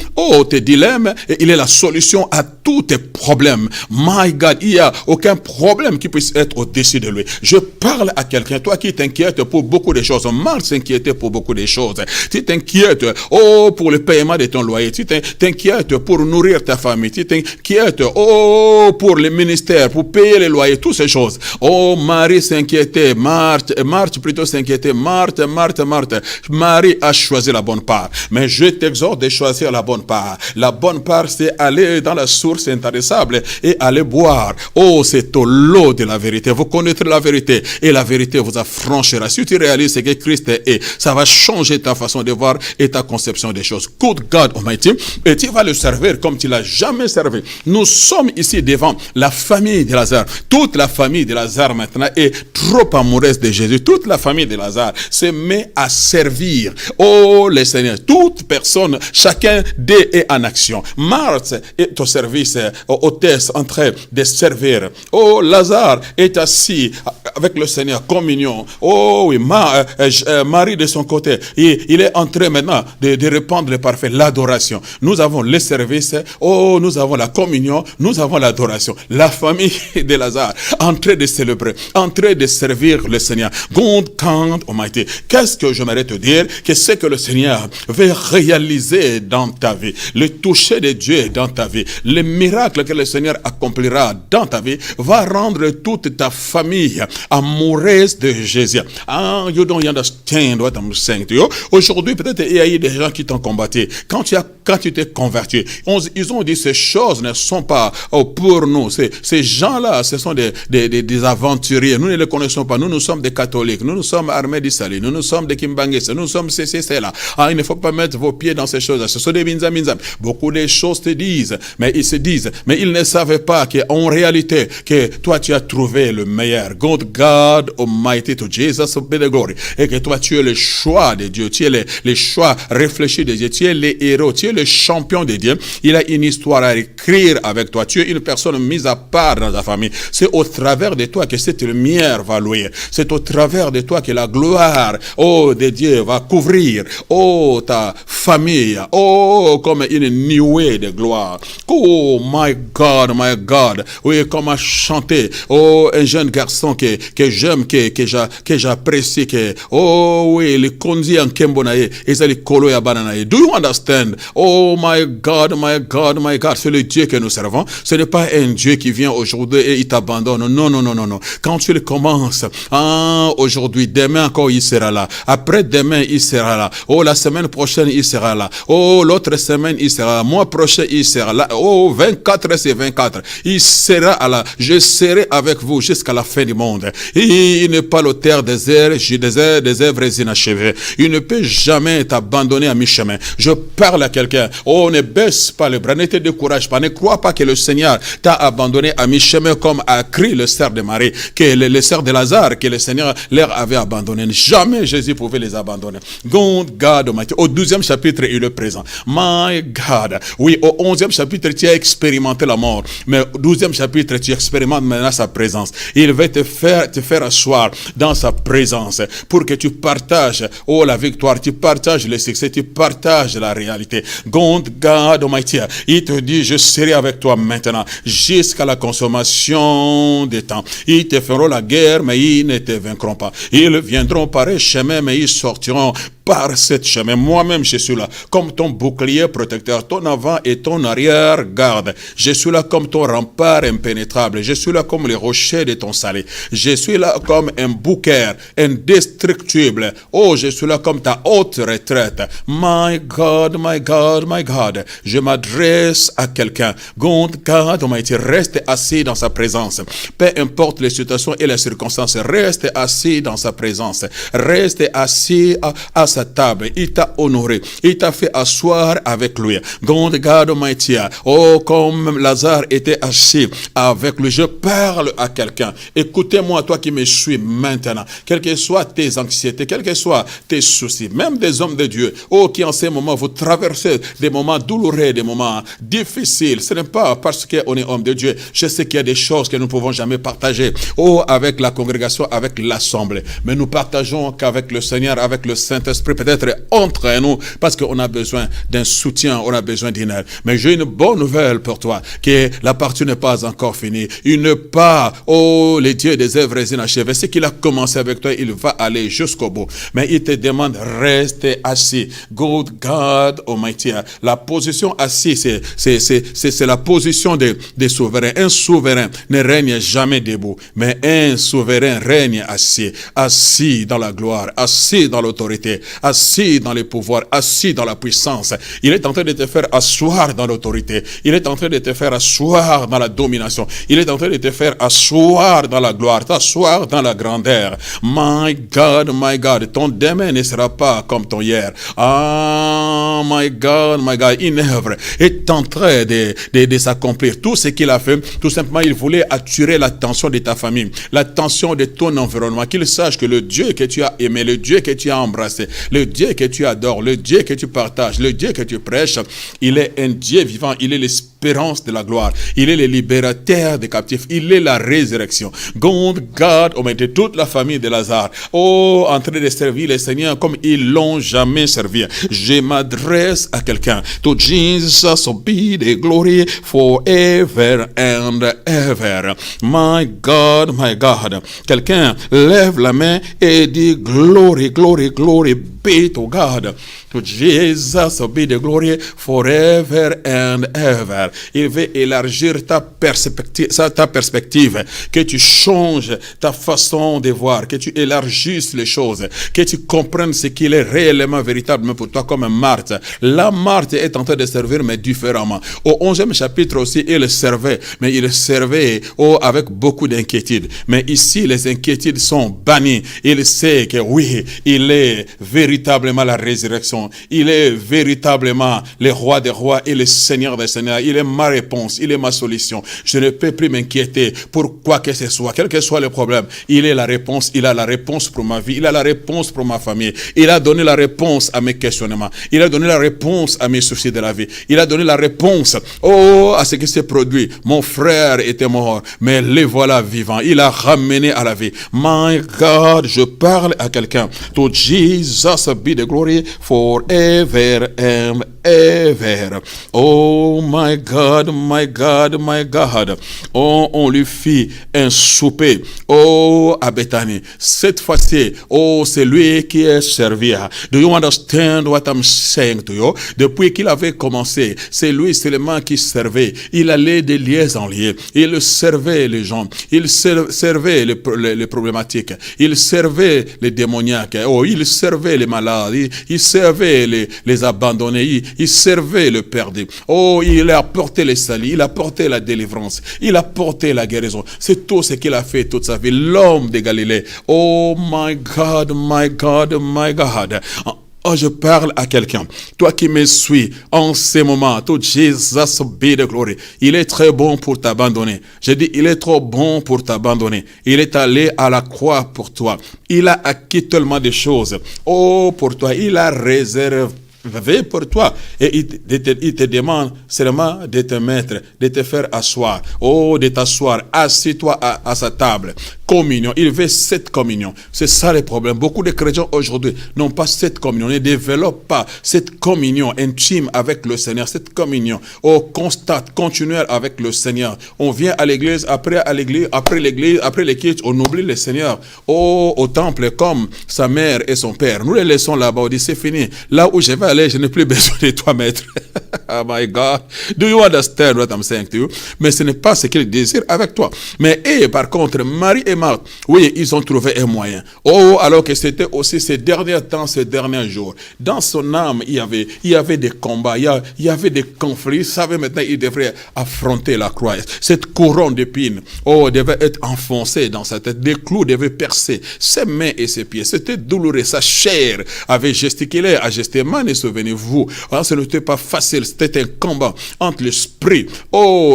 [SPEAKER 3] tes dilemmes, et il est la solution à tous tes problèmes. My God, il n'y a aucun problème qui puisse être au-dessus de lui. Je parle à quelqu'un, toi qui t'inquiètes pour beaucoup de choses. Marthe s'inquiétait pour beaucoup de choses. Tu t'inquiètes, pour le paiement de ton loyer. Tu t'inquiètes pour nourrir ta famille. Tu t'inquiètes, pour le ministère, pour payer les loyers, toutes ces choses. Marie s'inquiétait, Marthe plutôt s'inquiétait, Marthe. Marie a choisi la bonne part. Mais je t'exhorte de choisir la bonne part. La bonne part, c'est aller dans la source intarissable et aller boire. C'est au lot de la vérité. Vous connaîtrez la vérité et la vérité vous affranchira. Si tu réalises ce que Christ est, ça va changer ta façon de voir et ta conception des choses. Good God Almighty. Et tu vas le servir comme tu l'as jamais servi. Nous sommes ici devant la famille de Lazare. Toute la famille de Lazare maintenant est trop amoureuse de Jésus. Toute la famille de Lazare se met à servir. Le Seigneur. Toute personne, chacun d'eux est en action. Marthe est au service, hôtesse en train de servir. Lazare est assis avec le Seigneur, communion. Oui, Marie de son côté, il est en train maintenant de répandre le parfait, l'adoration. Nous avons le service, nous avons la communion, nous avons l'adoration. La famille de Lazare en train de célébrer, en train de servir le Seigneur. God Almighty. Qu'est-ce que j'aimerais te dire? Que c'est que le Seigneur veut réaliser dans ta vie, le toucher de Dieu dans ta vie, le miracle que le Seigneur accomplira dans ta vie va rendre toute ta famille amoureuse de Jésus. You don't understand what I'm saying to you. Aujourd'hui, peut-être il y a eu des gens qui t'ont combattu. Quand tu t'es converti, ils ont dit ces choses ne sont pas pour nous. Ces gens-là, ce sont des aventuriers. Nous ne les connaissons pas. Nous sommes des catholiques. Nous sommes armés d'Issali. Nous sommes des Kimbangese. Nous sommes c'est là. Il ne faut pas mettre vos pieds dans ces choses-là. Ce sont des binzam. Beaucoup de choses te disent, mais ils se disent, mais ils ne savaient pas qu'en réalité, que toi tu as trouvé le meilleur. God Almighty to Jesus be the glory. Et que toi tu es le choix de Dieu. Tu es le choix réfléchi de Dieu. Tu es le héros. Tu es le champion de Dieu. Il a une histoire à écrire avec toi. Tu es une personne mise à part dans ta famille. C'est au travers de toi que cette lumière va louer. C'est au travers de toi que la gloire, de Dieu va couvrir, ta famille, comme une nuée de gloire. My God. Oui, comme a chanté, un jeune garçon que j'aime, que j'apprécie, oui, le kondi en kembonaye, et c'est le kolo ya bananaye. Do you understand? My God, c'est le Dieu que nous servons. Ce n'est pas un Dieu qui vient aujourd'hui et il t'abandonne. Non. Quand tu le commences, aujourd'hui, demain encore il sera là. Après-demain il sera là. La semaine prochaine il sera là. L'autre semaine il sera là. Mois prochain il sera là. 24 c'est 24. Il sera là. Je serai avec vous jusqu'à la fin du monde. Et il n'est pas l'auteur des œuvres inachevées. Il ne peut jamais t'abandonner à mi-chemin. Je parle à quelqu'un. Ne baisse pas les bras, ne te décourage pas. Ne crois pas que le Seigneur t'a abandonné à mi-chemin comme a crié le sœur de Marie, que les sœurs de Lazare, que le Seigneur leur avait abandonné. Jamais Jésus pouvait les abandonner. God Almighty. Au 12e chapitre, il est présent. My God. Oui, au 11e chapitre, tu as expérimenté la mort. Mais au 12e chapitre, tu expérimentes maintenant sa présence. Il va te faire asseoir dans sa présence pour que tu partages, la victoire, tu partages le succès, tu partages la réalité. God Almighty, il te dit, je serai avec toi maintenant, jusqu'à la consommation des temps. Ils te feront la guerre, mais ils ne te vaincront pas. Ils viendront par un chemin, mais ils sortiront par cette chemin. Moi-même, je suis là, comme ton bouclier protecteur, ton avant et ton arrière garde. Je suis là comme ton rempart impénétrable. Je suis là comme les rochers de ton salut. Je suis là comme un bouquet indestructible. Oh, je suis là comme ta haute retraite. My God, my God, my God. Je m'adresse à quelqu'un. God Almighty, reste assis dans sa présence. Peu importe les situations et les circonstances, reste assis dans sa présence. Reste assis à sa table. Il t'a honoré. Il t'a fait asseoir avec lui. God Almighty. Oh, comme Lazare était assis avec lui. Je parle à quelqu'un. Écoutez-moi, toi qui me suis maintenant. Quelles que soient tes anxiétés, quels que soient tes soucis, même des hommes de Dieu, oh, qui en ces moments vous traversez des moments douloureux, des moments difficiles. Ce n'est pas parce qu'on est homme de Dieu. Je sais qu'il y a des choses que nous ne pouvons jamais partager. Oh, avec la congrégation, avec l'assemblée. Mais nous partageons qu'avec le Seigneur, avec le Saint-Esprit, peut-être entre nous, parce qu'on a besoin d'un soutien, on a besoin d'une aide. Mais j'ai une bonne nouvelle pour toi, que la partie n'est pas encore finie. Il n'est pas, oh, les dieux des œuvres inachevées. Ce qu'il a commencé avec toi, il va aller jusqu'au bout. Mais il te demande, reste assis. God Almighty. La position assis, c'est la position des souverains. Un souverain ne règne jamais debout, mais un souverain règne assis. Assis dans la gloire, assis dans l'autorité, assis dans les pouvoirs, assis dans la puissance. Il est en train de te faire asseoir dans l'autorité. Il est en train de te faire asseoir dans la domination. Il est en train de te faire asseoir dans la gloire, t'asseoir dans la grandeur. My God, ton demain ne sera pas comme ton hier. Ah, my God, une œuvre est en train de s'accomplir. Tout ce qu'il a fait, tout simplement, il voulait attirer l'attention de ta famille, l'attention de ton environnement, qu'il sache que le Dieu que tu as aimé, le Dieu que tu as embrassé, le Dieu que tu adores, le Dieu que tu partages, le Dieu que tu prêches, il est un Dieu vivant, il est l'espérance de la gloire, il est le libérateur des captifs, il est la résurrection. God Almighty, toute la famille de Lazare, oh, en train de servir le Seigneur comme ils l'ont jamais servi. Je m'adresse à quelqu'un. To Jesus be the glory forever and ever. My God, my God. Quelqu'un lève la main et dit glory, glory, glory be to God. To Jesus be the glory forever and ever. Il veut élargir ta perspective, que tu changes ta façon de voir, que tu élargisses les choses, que tu comprennes ce qu'il est réellement véritablement pour toi comme Marthe. La Marthe est en train de servir, mais différemment. Au 11e chapitre aussi, il servait, mais il servait avec beaucoup d'inquiétude. Mais ici, les inquiétudes sont bannies. Il sait que oui, il est véritablement la résurrection. Il est véritablement le roi des rois et le seigneur des seigneurs. Il est ma réponse, il est ma solution. Je ne peux plus m'inquiéter pour quoi que ce soit, quel que soit le problème. Il est la réponse, il a la réponse pour ma vie, il a la réponse pour ma famille. Il a donné la réponse à mes questionnements. Il a donné la réponse à mes soucis de la vie. Il a donné la réponse, à ce qui s'est produit. Mon frère était mort, mais le voilà vivant. Il a ramené à la vie. My God, je parle à quelqu'un. To Jesus be the glory forever and ever. Oh my God, my God, my God. Oh, on lui fit un souper. Oh, à Bethanie. Cette fois-ci, c'est lui qui est servi. Do you understand what I'm saying to you? Depuis qu'il avait commencé, c'est lui seulement qui servait. Il allait de lieu en lieu. Il servait les gens. Il servait les problématiques. Il servait les démoniaques. Oh, il servait les malades. Il servait les abandonnés. Il servait le perdu. Oh, il a apporté les salut. Il a apporté la délivrance. Il a apporté la guérison. C'est tout ce qu'il a fait toute sa vie. L'homme de Galilée. Oh, my God, my God, my God. Oh, je parle à quelqu'un. Toi qui me suis en ce moment, to Jesus be the glory. Il est très bon pour t'abandonner. Je dis, il est trop bon pour t'abandonner. Il est allé à la croix pour toi. Il a acquis tellement de choses. Oh, pour toi, il a réservé veille pour toi. Et il te demande seulement de te mettre, de te faire asseoir. Oh, de t'asseoir. Assieds-toi à sa table. Communion. Il veut cette communion. C'est ça le problème. Beaucoup de chrétiens aujourd'hui n'ont pas cette communion, ne développent pas cette communion intime avec le Seigneur, cette communion constante, continuelle avec le Seigneur. On vient à l'église, après l'église, on oublie le Seigneur. Oh, au temple comme sa mère et son père. Nous les laissons là-bas, on dit c'est fini. Là où je vais aller, je n'ai plus besoin de toi, maître. Oh my God. Do you understand what I'm saying to you? Mais ce n'est pas ce qu'il désire avec toi. Mais par contre, Marie et Marthe, oui, ils ont trouvé un moyen. Oh, alors que c'était aussi ces derniers temps, ces derniers jours. Dans son âme, il y avait des combats, il y avait des conflits. Il savait maintenant qu'il devrait affronter la croix. Cette couronne d'épines, devait être enfoncée dans sa tête. Des clous devaient percer ses mains et ses pieds. C'était douloureux. Sa chair avait gesticulé, ajustement, et souvenez-vous, ce n'était pas facile. C'était un combat entre l'esprit,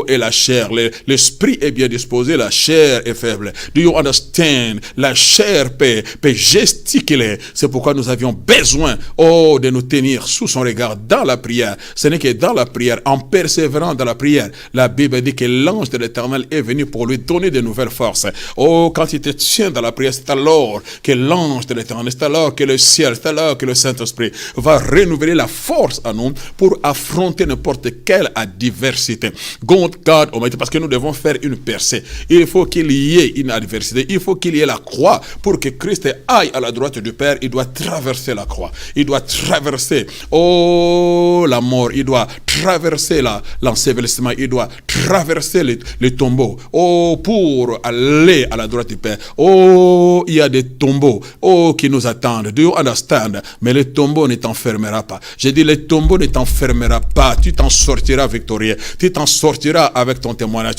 [SPEAKER 3] et la chair. L'esprit est bien disposé, la chair est faible. Do you understand? La chair peut gesticuler. C'est pourquoi nous avions besoin, de nous tenir sous son regard dans la prière. Ce n'est que dans la prière, en persévérant dans la prière, la Bible dit que l'ange de l'Éternel est venu pour lui donner de nouvelles forces. Quand il te tient dans la prière, c'est alors que l'ange de l'Éternel, c'est alors que le ciel, c'est alors que le Saint-Esprit va renouveler la force à nous pour affronter n'importe quelle adversité. God Almighty, parce que nous devons faire une percée. Il faut qu'il y ait une adversité. Il faut qu'il y ait la croix pour que Christ aille à la droite du Père. Il doit traverser la croix. Il doit traverser, la mort. Il doit traverser l'ensevelissement. Il doit traverser les tombeaux. Pour aller à la droite du Père. Il y a des tombeaux, qui nous attendent. Do you understand? Mais le tombeau ne t'enfermera pas. J'ai dit, le tombeau ne t'enfermera pas. Tu t'en sortiras victorieux. Tu t'en sortiras avec ton témoignage.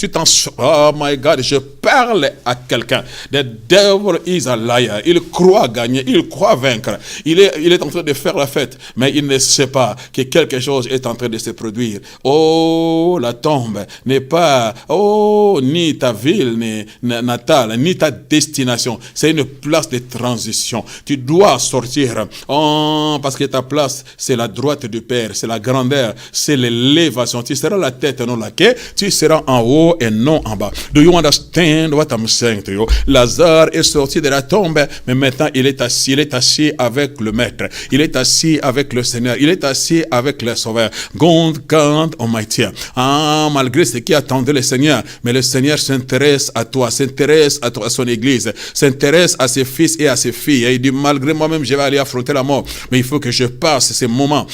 [SPEAKER 3] Oh my God, je parle à quelqu'un. The devil is a liar. Il croit gagner. Il croit vaincre. Il est en train de faire la fête. Mais il ne sait pas que quelque chose est en train de se produire. La tombe n'est pas, ni ta ville natale, ni ta destination. C'est une place de transition. Tu dois sortir. Parce que ta place, c'est la droite du Père. C'est la grandeur. C'est l'élévation. Tu seras la tête, non la queue. Tu seras en haut et non en bas. Do you understand what I'm saying to you? Lazare est sorti de la tombe, mais maintenant il est assis avec le Maître. Il est assis avec le Seigneur. Il est assis avec le Sauveur. God Almighty. Malgré ce qui attendait le Seigneur, mais le Seigneur s'intéresse à toi, s'intéresse à son Église, s'intéresse à ses fils et à ses filles. Et il dit, malgré moi-même, je vais aller affronter la mort, mais il faut que je passe ces moments,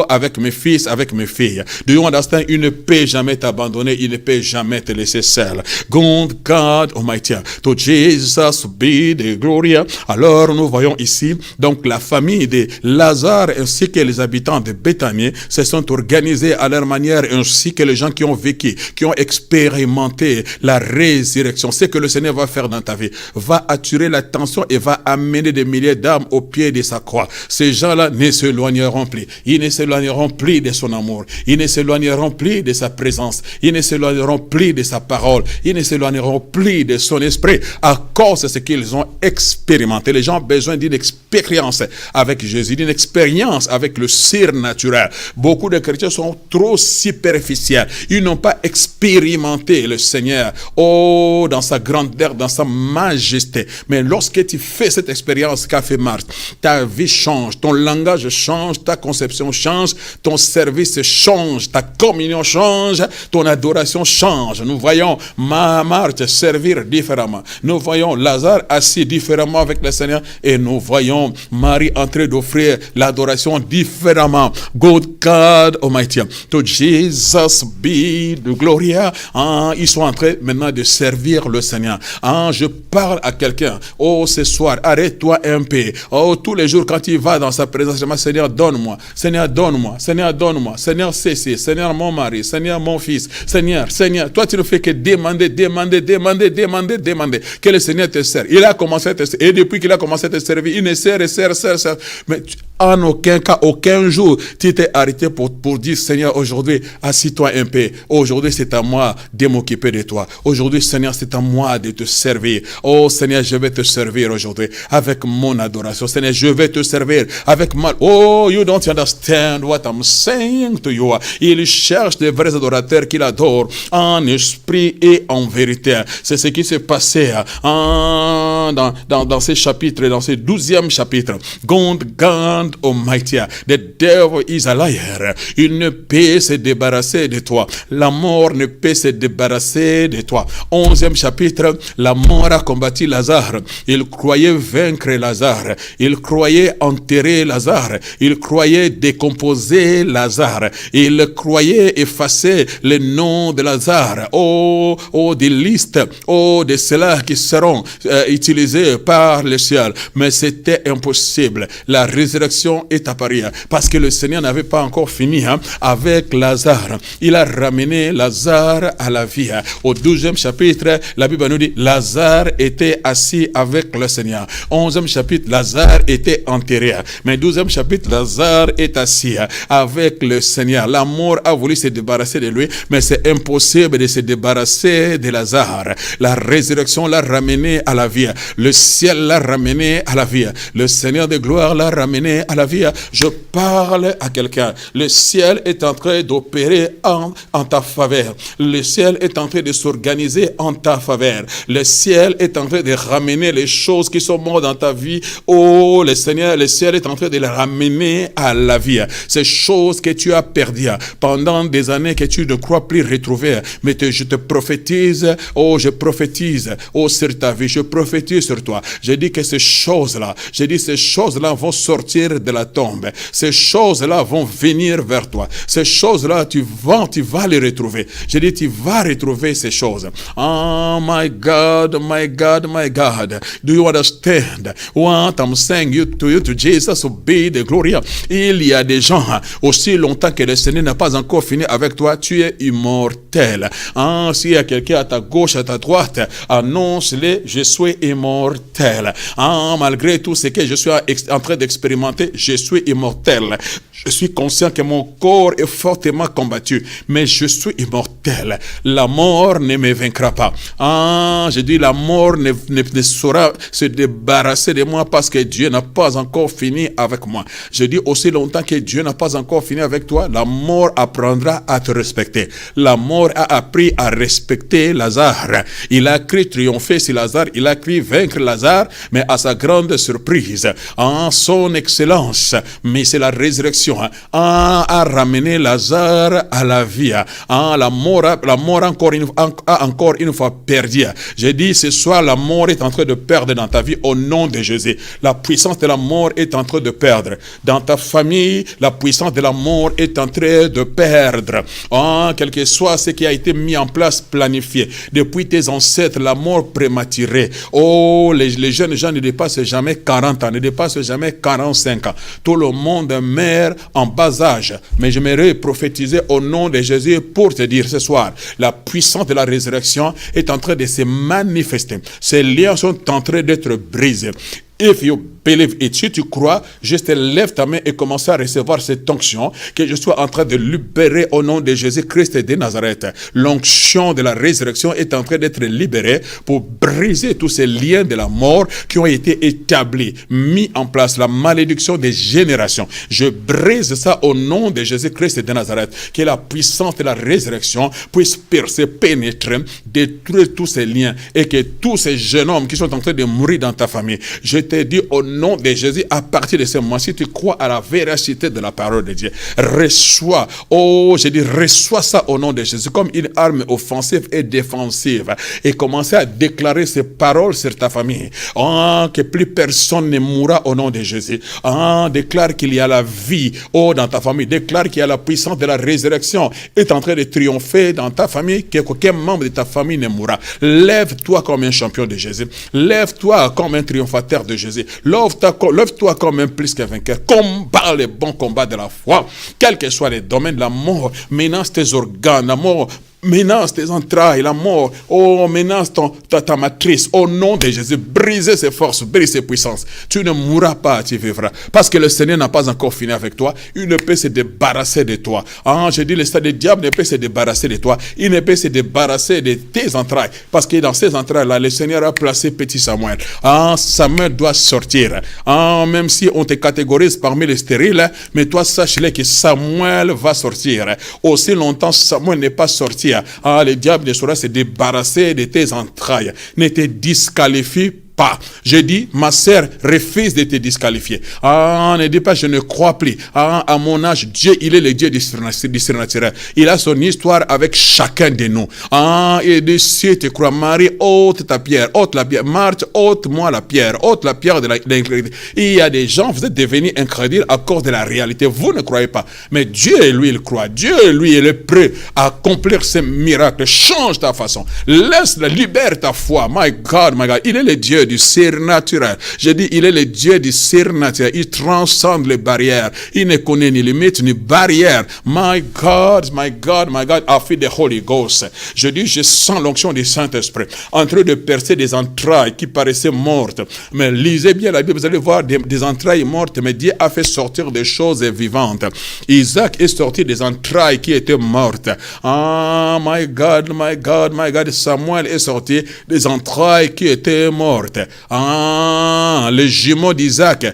[SPEAKER 3] avec mes fils, avec mes filles. Do you understand? Il ne peut jamais t'abandonner, il ne peut jamais te laisser seul. God Almighty, to Jesus be the glory. Alors nous voyons ici, donc la famille de Lazare ainsi que les habitants de Béthanie se sont organisés à leur manière, ainsi que les gens qui ont vécu, qui ont expérimenté la résurrection. Ce que le Seigneur va faire dans ta vie va attirer l'attention et va amener des milliers d'âmes au pied de sa croix. Ces gens-là ne s'éloigneront plus. Ils ne s'éloigneront plus de son amour. Ils ne s'éloigneront plus de sa présence. Ils ne s'éloigneront plus de sa parole. Ils ne s'éloigneront plus de son esprit à cause de ce qu'ils ont expérimenté. Les gens ont besoin d'une expérience avec Jésus, d'une expérience avec le surnaturel. Beaucoup de chrétiens sont trop superficiels. Ils n'ont pas expérimenté le Seigneur, dans sa grandeur, dans sa majesté. Mais lorsque tu fais cette expérience qu'a fait Marthe, ta vie change, ton langage change, ta conception change, ton service change, ta communion change, ton adoration change. Nous voyons Marthe servir différemment. Nous voyons Lazare assis différemment avec le Seigneur et nous voyons Marie en train d'offrir l'adoration différemment. God Almighty, to Jesus be the glory. Ils sont en train maintenant de servir le Seigneur. Je parle à quelqu'un. Ce soir, arrête-toi un peu. Tous les jours quand il va dans sa présence, je dis, Seigneur, donne-moi. Seigneur, donne-moi. Seigneur, donne-moi. Seigneur, ceci. Seigneur, mon mari. Seigneur, mon fils. Seigneur. Toi, tu ne fais que demander. Que le Seigneur te sert. Il a commencé à te servir. Et depuis qu'il a commencé à te servir, il ne sert. Mais en aucun cas, aucun jour, tu t'es arrêté pour dire, Seigneur, aujourd'hui, assis-toi un peu. Aujourd'hui, c'est à moi de m'occuper de toi. Aujourd'hui, Seigneur, c'est à moi de te servir. Seigneur, je vais te servir aujourd'hui avec mon adoration. Seigneur, je vais te servir avec Oh, you don't understand what I'm saying to you. Il cherche des vrais adorateurs qu'il adore en esprit et en vérité. C'est ce qui s'est passé dans ces chapitres, dans ces 12e chapitre. God Almighty, the devil is a liar. Il ne peut se débarrasser de toi. La mort ne peut se débarrasser de toi. 11e chapitre, la mort a combattu Lazare. Il croyait vaincre Lazare. Il croyait enterrer Lazare. Il croyait décomposer Lazare. Il croyait effacer le nom de Lazare. Oh, des listes, de ceux-là qui seront utilisés par le ciel. Mais c'était impossible. La résurrection est apparue parce que le Seigneur n'avait pas encore fini avec Lazare. Il a ramené Lazare à la vie. Au 12e chapitre, la Bible nous dit Lazare était assis avec le Seigneur. 11e chapitre, Lazare était enterré. Mais 12e chapitre, Lazare est assis avec le Seigneur. La mort a voulu se débarrasser de lui, mais c'est impossible de se débarrasser de Lazare. La résurrection l'a ramené à la vie. Le ciel l'a ramené à la vie. Le Seigneur de gloire l'a ramené à la vie. Je parle à quelqu'un. Le ciel est en train d'opérer en ta faveur. Le ciel est en train de s'organiser en ta faveur. Le ciel est en train de ramener les choses qui sont mortes dans ta vie. Oh, le Seigneur, le ciel est en train de les ramener à la vie. Ces choses que tu as perdues pendant des années que tu ne crois plus retrouver. Mais je te prophétise, je prophétise, sur ta vie, je prophétise sur toi. Je dis que ces choses-là, vont sortir de la tombe. Ces choses-là vont venir vers toi. Ces choses-là, tu vas les retrouver. Je dis, tu vas retrouver ces choses. Oh my God, my God, my God. Do you understand what I'm saying to you, to Jesus, to be the glory? Il y a des gens, aussi longtemps que le Seigneur n'a pas encore fini avec toi, tu es immortel. S'il y a quelqu'un à ta gauche, à ta droite, annonce-le, je suis immortel. Malgré tout ce que je suis en train d'expérimenter, je suis immortel. Je suis conscient que mon corps est fortement combattu, mais je suis immortel. La mort ne me vaincra pas. Je dis, la mort ne saura se débarrasser de moi parce que Dieu n'a pas encore fini avec moi. Je dis, aussi longtemps que Dieu n'a pas encore fini avec toi, la mort apprendra à te respecter. La mort a appris à respecter Lazare. Il a cru triompher sur Lazare, il a cru vaincre Lazare, mais à sa grande surprise, en son excellence, mais c'est la résurrection, a ramené Lazare à la vie. La mort a encore une fois perdu. J'ai dit, ce soir, la mort est en train de perdre dans ta vie au nom de Jésus. La puissance de la mort est en train de perdre. Dans ta famille, la puissance de la mort est en train de perdre. Quel que soit ce qui a été mis en place, planifié, depuis tes ancêtres, la mort prématurée. Les jeunes gens ne dépassent jamais 40 ans, ne dépassent jamais 45 ans. Tout le monde meurt en bas âge. Mais j'aimerais prophétiser au nom de Jésus pour te dire ce soir, la puissance de la résurrection est en train de se manifester. Ces liens sont en train d'être brisés. If you believe it, si tu crois, juste lève ta main et commence à recevoir cette onction que je suis en train de libérer au nom de Jésus-Christ de Nazareth. L'onction de la résurrection est en train d'être libérée pour briser tous ces liens de la mort qui ont été établis, mis en place, la malédiction des générations. Je brise ça au nom de Jésus-Christ de Nazareth. Que la puissance de la résurrection puisse percer, pénétrer, détruire tous ces liens et que tous ces jeunes hommes qui sont en train de mourir dans ta famille, je te dis au nom de Jésus, à partir de ce moment, si tu crois à la véracité de la parole de Dieu, reçois, reçois ça au nom de Jésus, comme une arme offensive et défensive, et commencez à déclarer ces paroles sur ta famille, que plus personne ne mourra au nom de Jésus, déclare qu'il y a la vie, dans ta famille, déclare qu'il y a la puissance de la résurrection, est en train de triompher dans ta famille, qu'aucun membre de ta famille ne mourra. Lève-toi comme un champion de Jésus, lève-toi comme un triomphateur de Jésus. Lève-toi comme un plus que vainqueur. Combat les bons combats de la foi. Quel que soit les domaines, la mort menace tes organes. La mort menace tes entrailles, la mort, oh, menace ta matrice, au nom de Jésus, brisez ses forces, brise ses puissances. Tu ne mourras pas, tu vivras. Parce que le Seigneur n'a pas encore fini avec toi, il ne peut se débarrasser de toi. Ah, je dis, le diable ne peut se débarrasser de toi, il ne peut se débarrasser de tes entrailles. Parce que dans ces entrailles-là, le Seigneur a placé petit Samuel. Ah, Samuel doit sortir. Ah, même si on te catégorise parmi les stériles, mais toi, sache-le que Samuel va sortir. Aussi longtemps Samuel n'est pas sorti, ah, le diable ne saura se débarrasser de tes entrailles. Ne te disqualifie pas. Je dis, ma sœur, refuse de te disqualifier. Ah, ne dis pas, je ne crois plus. Ah, à mon âge, Dieu, il est le Dieu du surnaturel. Il a son histoire avec chacun de nous. Ah, et de cieux te crois, Marie, ôte ta pierre, ôte la pierre. Marthe, ôte-moi la pierre de l'incrédulité. Il y a des gens, vous êtes devenus incrédules à cause de la réalité. Vous ne croyez pas. Mais Dieu, lui, il croit. Dieu, lui, il est prêt à accomplir ses miracles. Change ta façon. Laisse-le, libère ta foi. My God, il est le Dieu du surnaturel. Je dis, il est le Dieu du surnaturel. Il transcende les barrières. Il ne connaît ni limite ni barrière. My God, I feel the Holy Ghost. Je dis, je sens l'onction du Saint-Esprit en train de percer des entrailles qui paraissaient mortes. Mais lisez bien la Bible, vous allez voir des entrailles mortes, mais Dieu a fait sortir des choses vivantes. Isaac est sorti des entrailles qui étaient mortes. Ah, my God. Samuel est sorti des entrailles qui étaient mortes. Ah, les jumeaux d'Isaac,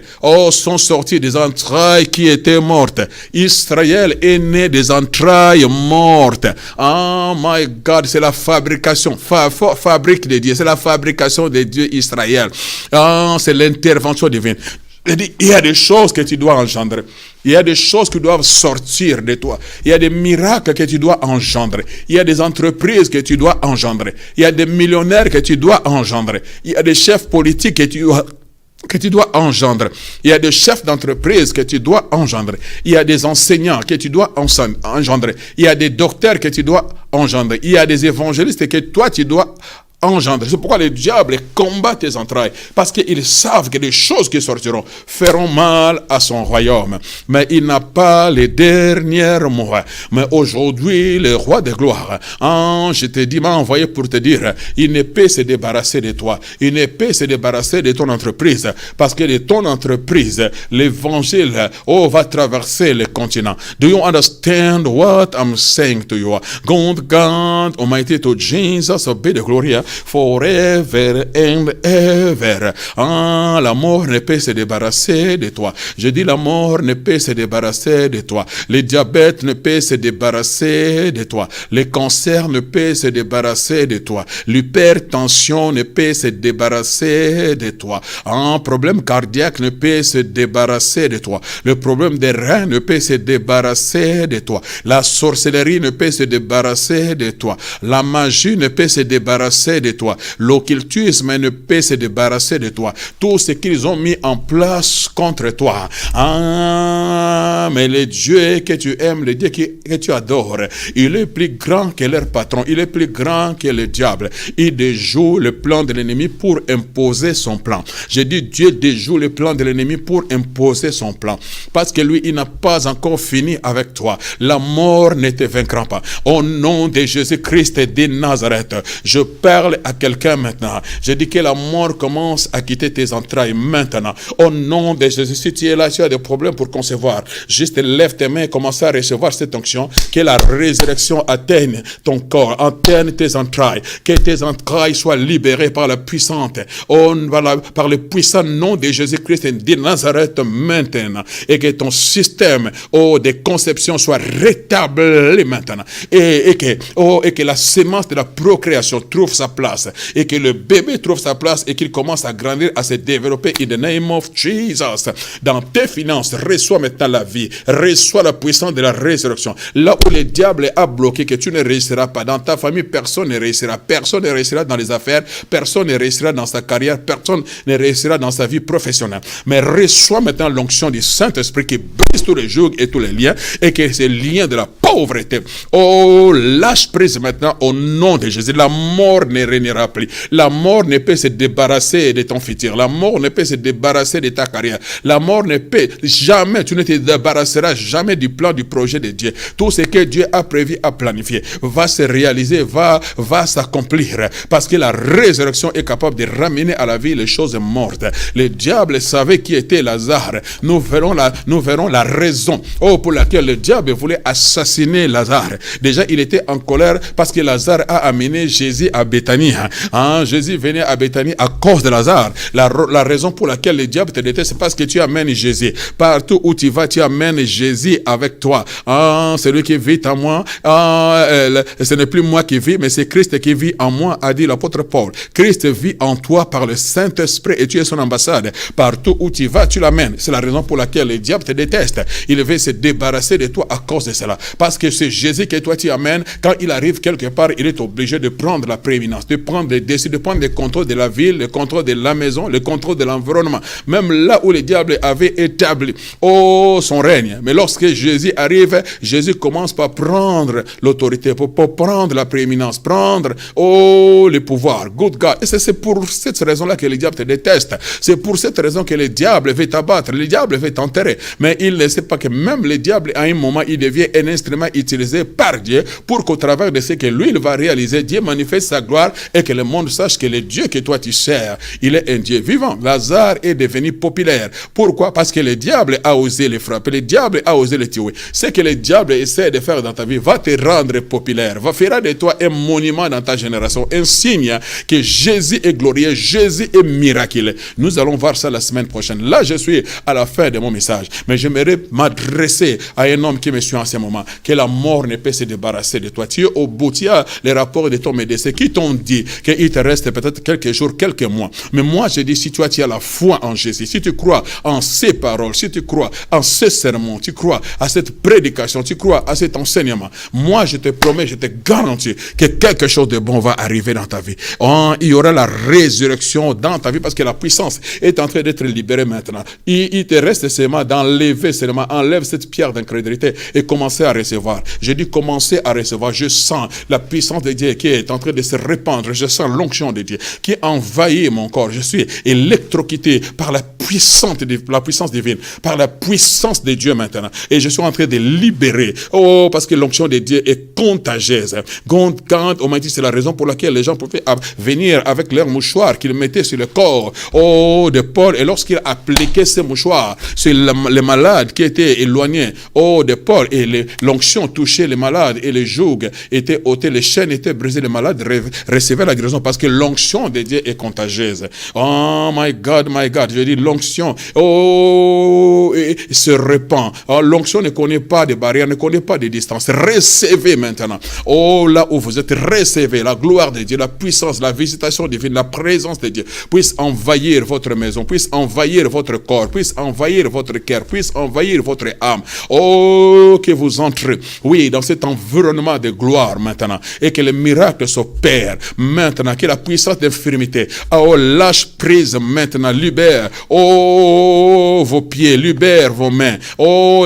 [SPEAKER 3] sont sortis des entrailles qui étaient mortes. Israël est né des entrailles mortes. Ah, my God, c'est la fabrication, fabrique de Dieu, c'est la fabrication de Dieu Israël. Ah, c'est l'intervention divine. Il y a des choses que tu dois engendrer. Il y a des choses qui doivent sortir de toi. Il y a des miracles que tu dois engendrer. Il y a des entreprises que tu dois engendrer. Il y a des millionnaires que tu dois engendrer. Il y a des chefs politiques que tu dois engendrer. Il y a des chefs d'entreprise que tu dois engendrer. Il y a des enseignants que tu dois engendrer. Il y a des docteurs que tu dois engendrer. Il y a des évangélistes que toi tu dois engendrer. C'est pourquoi le diable combat tes entrailles. Parce qu'ils savent que les choses qui sortiront feront mal à son royaume. Mais il n'a pas les derniers mots. Mais aujourd'hui, le roi de gloire, je te dis, m'a envoyé pour te dire, il ne peut se débarrasser de toi. Il ne peut se débarrasser de ton entreprise. Parce que de ton entreprise, l'évangile, va traverser le continent. Do you understand what I'm saying to you? God, Almighty, to Jesus, be the glory. Forever and ever. Ah, la mort ne peut se débarrasser de toi. Je dis, la mort ne peut se débarrasser de toi. Le diabète ne peut se débarrasser de toi. Le cancer ne peut se débarrasser de toi. L'hypertension ne peut se débarrasser de toi. Un problème cardiaque ne peut se débarrasser de toi. Le problème des reins ne peut se débarrasser de toi. La sorcellerie ne peut se débarrasser de toi. La magie ne peut se débarrasser de toi. L'occultisme ne peut se débarrasser de toi. Tout ce qu'ils ont mis en place contre toi. Ah, mais le Dieu que tu aimes, le Dieu que tu adores, il est plus grand que leur patron. Il est plus grand que le diable. Il déjoue le plan de l'ennemi pour imposer son plan. J'ai dit, Dieu déjoue le plan de l'ennemi pour imposer son plan. Parce que lui, il n'a pas encore fini avec toi. La mort ne te vaincra pas. Au nom de Jésus-Christ de Nazareth, je parle à quelqu'un maintenant. Je dis que la mort commence à quitter tes entrailles maintenant. Au nom de Jésus, si tu es là, tu as des problèmes pour concevoir, juste lève tes mains et commence à recevoir cette onction. Que la résurrection atteigne ton corps, atteigne tes entrailles. Que tes entrailles soient libérées par la puissante, par le puissant nom de Jésus-Christ de Nazareth maintenant. Et que ton système de conception soit rétabli maintenant. Et que la sémence de la procréation trouve sa place. Et que le bébé trouve sa place et qu'il commence à grandir, à se développer in the name of Jesus. Dans tes finances, reçois maintenant la vie. Reçois la puissance de la résurrection. Là où le diable a bloqué, que tu ne réussiras pas. Dans ta famille, personne ne réussira. Personne ne réussira dans les affaires. Personne ne réussira dans sa carrière. Personne ne réussira dans sa vie professionnelle. Mais reçois maintenant l'onction du Saint-Esprit qui brise brise tous les jougs et tous les liens, et que ces liens de la pauvreté, lâche prise maintenant au nom de Jésus. La mort ne régnera plus. La mort ne peut se débarrasser de ton futur. La mort ne peut se débarrasser de ta carrière. La mort ne peut jamais, tu ne te débarrasseras jamais du plan, du projet de Dieu. Tout ce que Dieu a prévu, a planifié, va se réaliser, va s'accomplir, parce que la résurrection est capable de ramener à la vie les choses mortes. Le diable savait qui était Lazare. Nous verrons la raison pour laquelle le diable voulait assassiner Lazare. Déjà, il était en colère parce que Lazare a amené Jésus à Béthanie. Jésus venait à Béthanie à cause de Lazare. La raison pour laquelle le diable te déteste, c'est parce que tu amènes Jésus. Partout où tu vas, tu amènes Jésus avec toi. Celui qui vit en moi, ce n'est plus moi qui vis, mais c'est Christ qui vit en moi, a dit l'apôtre Paul. Christ vit en toi par le Saint-Esprit et tu es son ambassade. Partout où tu vas, tu l'amènes. C'est la raison pour laquelle le diable te déteste. Il veut se débarrasser de toi à cause de cela. Parce que c'est Jésus que toi tu amènes. Quand il arrive quelque part, il est obligé de prendre la prééminence, de prendre les décisions, de prendre le contrôle de la ville, le contrôle de la maison, le contrôle de l'environnement. Même là où le diable avait établi son règne. Mais lorsque Jésus arrive, Jésus commence par prendre l'autorité, pour prendre la prééminence, prendre le pouvoir. Good God. Et c'est pour cette raison-là que le diable te déteste. C'est pour cette raison que le diable veut t'abattre, le diable veut t'enterrer. Mais il ne sait pas que même le diable, à un moment, il devient un instrument utilisé par Dieu pour qu'au travers de ce que lui, il va réaliser, Dieu manifeste sa gloire et que le monde sache que le Dieu que toi tu sers, il est un Dieu vivant. Lazare est devenu populaire. Pourquoi? Parce que le diable a osé le frapper, le diable a osé le tuer. Ce que le diable essaie de faire dans ta vie va te rendre populaire, va faire de toi un monument dans ta génération, un signe que Jésus est glorieux, Jésus est miraculeux. Nous allons voir ça la semaine prochaine. Là, je suis à la fin de mon message, mais j'aimerais m'adresser à un homme qui me suit en ce moment, que la mort ne peut se débarrasser de toi. Tu es au bout, tu as les rapports de ton médecin qui t'ont dit qu'il te reste peut-être quelques jours, quelques mois. Mais moi, je dis, si toi, tu as la foi en Jésus, si tu crois en ses paroles, si tu crois en ses sermons, tu crois à cette prédication, tu crois à cet enseignement, moi, je te promets, je te garantis que quelque chose de bon va arriver dans ta vie. Il y aura la résurrection dans ta vie parce que la puissance est en train d'être libérée maintenant. Il te reste seulement d'enlever seulement, enlève cette pierre d'incrédulité et commencer à recevoir. Je dis commencer à recevoir. Je sens la puissance de Dieu qui est en train de se répandre. Je sens l'onction de Dieu qui envahit mon corps. Je suis électrocuté par la puissance divine, par la puissance de Dieu maintenant. Et je suis en train de libérer. Parce que l'onction de Dieu est contagieuse. Quand on m'a dit, c'est la raison pour laquelle les gens pouvaient venir avec leur mouchoir qu'ils mettaient sur le corps de Paul. Et lorsqu'il appliquait ces mouchoirs sur les malades qui étaient éloignés de Paul, et l'onction touchait les malades et les jougs étaient ôtés, les chaînes étaient brisées, les malades recevaient la guérison parce que l'onction de Dieu est contagieuse. Oh my God, je dis l'onction se répand. L'onction ne connaît pas de barrières, ne connaît pas de distance. Recevez maintenant. Là où vous êtes, recevez la gloire de Dieu, la puissance, la visitation divine, la présence de Dieu puisse envahir votre maison, puisse envahir votre corps, puisse envahir votre cœur, puisse envahir votre âme. Que vous entrez, oui, dans cet environnement de gloire maintenant, et que les miracles s'opèrent maintenant, que la puissance d'infirmité, lâche prise maintenant, libère, vos pieds, libère vos mains,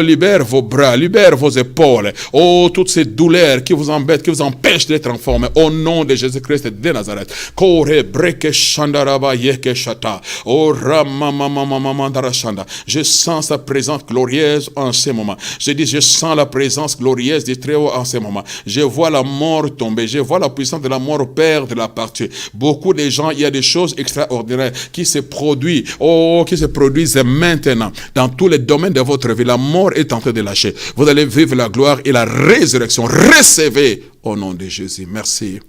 [SPEAKER 3] libère vos bras, libère vos épaules, toutes ces douleurs qui vous embêtent, qui vous empêchent d'être en forme, au nom de Jésus-Christ de Nazareth. Je sens sa présence glorieuse en ce moment. Je dis, je sens la présence glorieuse du Très-Haut en ce moment. Je vois la mort tomber, je vois la puissance de la mort perdre la partie. Beaucoup de gens, il y a des choses extraordinaires qui se produisent, maintenant dans tous les domaines de votre vie. La mort est en train de lâcher. Vous allez vivre la gloire et la résurrection. Recevez au nom de Jésus. Merci.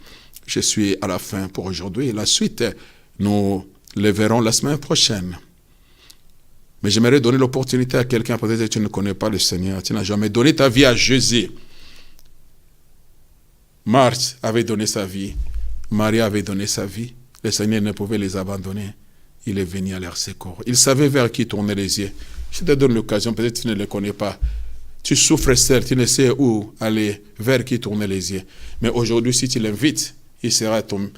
[SPEAKER 3] Je suis à la fin pour aujourd'hui. La suite, nous le verrons la semaine prochaine. Mais j'aimerais donner l'opportunité à quelqu'un, peut-être que tu ne connais pas le Seigneur, tu n'as jamais donné ta vie à Jésus. Marthe avait donné sa vie, Marie avait donné sa vie, le Seigneur ne pouvait les abandonner, il est venu à leur secours. Il savait vers qui tourner les yeux. Je te donne l'occasion, peut-être que tu ne le connais pas. Tu souffres certes, tu ne sais où aller, vers qui tourner les yeux. Mais aujourd'hui, si tu l'invites, il sera ton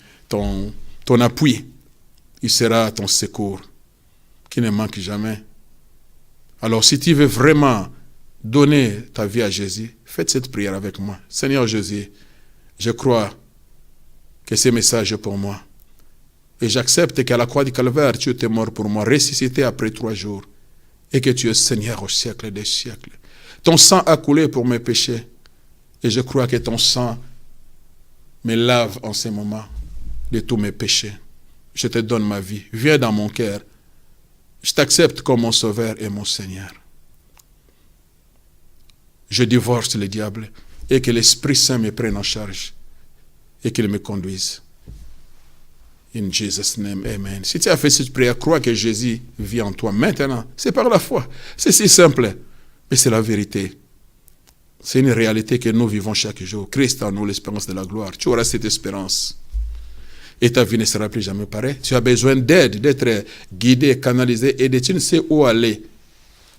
[SPEAKER 3] appui, il sera ton secours, qui ne manque jamais. Alors si tu veux vraiment donné ta vie à Jésus, faites cette prière avec moi. Seigneur Jésus, je crois que ce message est pour moi. Et j'accepte qu'à la croix du Calvaire, tu étais mort pour moi, ressuscité après 3 jours. Et que tu es Seigneur au siècle des siècles. Ton sang a coulé pour mes péchés. Et je crois que ton sang me lave en ce moment de tous mes péchés. Je te donne ma vie. Viens dans mon cœur. Je t'accepte comme mon sauveur et mon Seigneur. Je divorce le diable et que l'Esprit Saint me prenne en charge et qu'il me conduise. In Jesus' name, amen. Si tu as fait cette prière, crois que Jésus vit en toi maintenant. C'est par la foi. C'est si simple, mais c'est la vérité. C'est une réalité que nous vivons chaque jour. Christ en nous, l'espérance de la gloire. Tu auras cette espérance. Et ta vie ne sera plus jamais pareille. Tu as besoin d'aide, d'être guidé, canalisé, aidé. Tu ne sais où aller.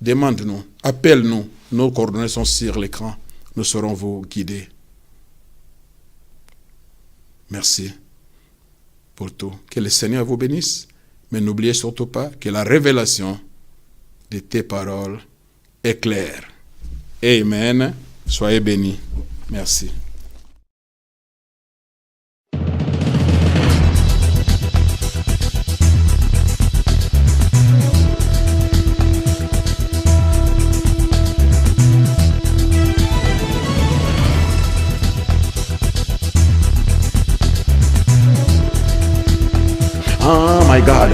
[SPEAKER 3] Demande-nous, appelle-nous. Nos coordonnées sont sur l'écran. Nous saurons vous guider. Merci pour tout. Que le Seigneur vous bénisse. Mais n'oubliez surtout pas que la révélation de tes paroles est claire. Amen. Soyez bénis. Merci.
[SPEAKER 1] Oh my God,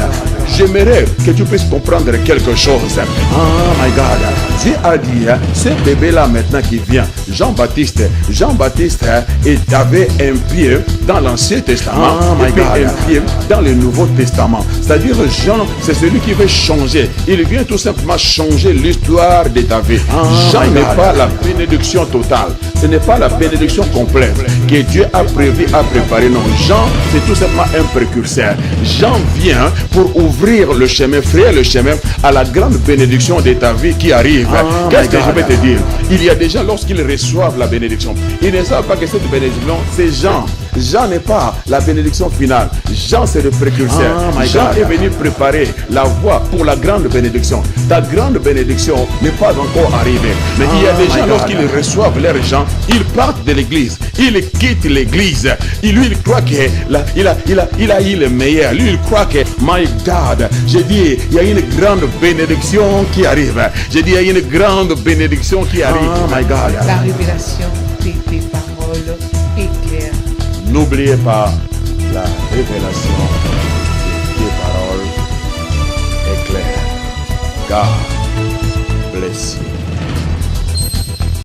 [SPEAKER 1] j'aimerais que tu puisses comprendre quelque chose. Oh my God, Dieu a dit, ce bébé-là maintenant qui vient, Jean-Baptiste, il avait un pied dans l'Ancien Testament, et puis un pied dans le Nouveau Testament. C'est-à-dire Jean, c'est celui qui veut changer. Il vient tout simplement changer l'histoire de ta vie. Jean n'est pas la bénédiction totale. Ce n'est pas la bénédiction complète que Dieu a prévu, a préparé. Non, Jean, c'est tout simplement un précurseur. Jean vient pour ouvrir le chemin, frayer le chemin à la grande bénédiction de ta vie qui arrive. Qu'est-ce que je vais te dire? Il y a des gens, lorsqu'ils reçoivent la bénédiction, ils ne savent pas que cette bénédiction, c'est Jean. Jean n'est pas la bénédiction finale. Jean, c'est le précurseur. Jean est venu préparer la voie pour la grande bénédiction. Ta grande bénédiction n'est pas encore arrivée. Mais il y a des gens, lorsqu'ils reçoivent leur Jean, ils partent de l'église. Ils quittent l'église. Lui, il croit qu'il a eu le meilleur. Lui, il croit que, my God, j'ai dit, il y a une grande bénédiction qui arrive. J'ai dit, il y a une grande bénédiction qui arrive. Oh my God.
[SPEAKER 2] La révélation de tes paroles est claire.
[SPEAKER 1] N'oubliez pas, la révélation de tes paroles est claire. God bless you.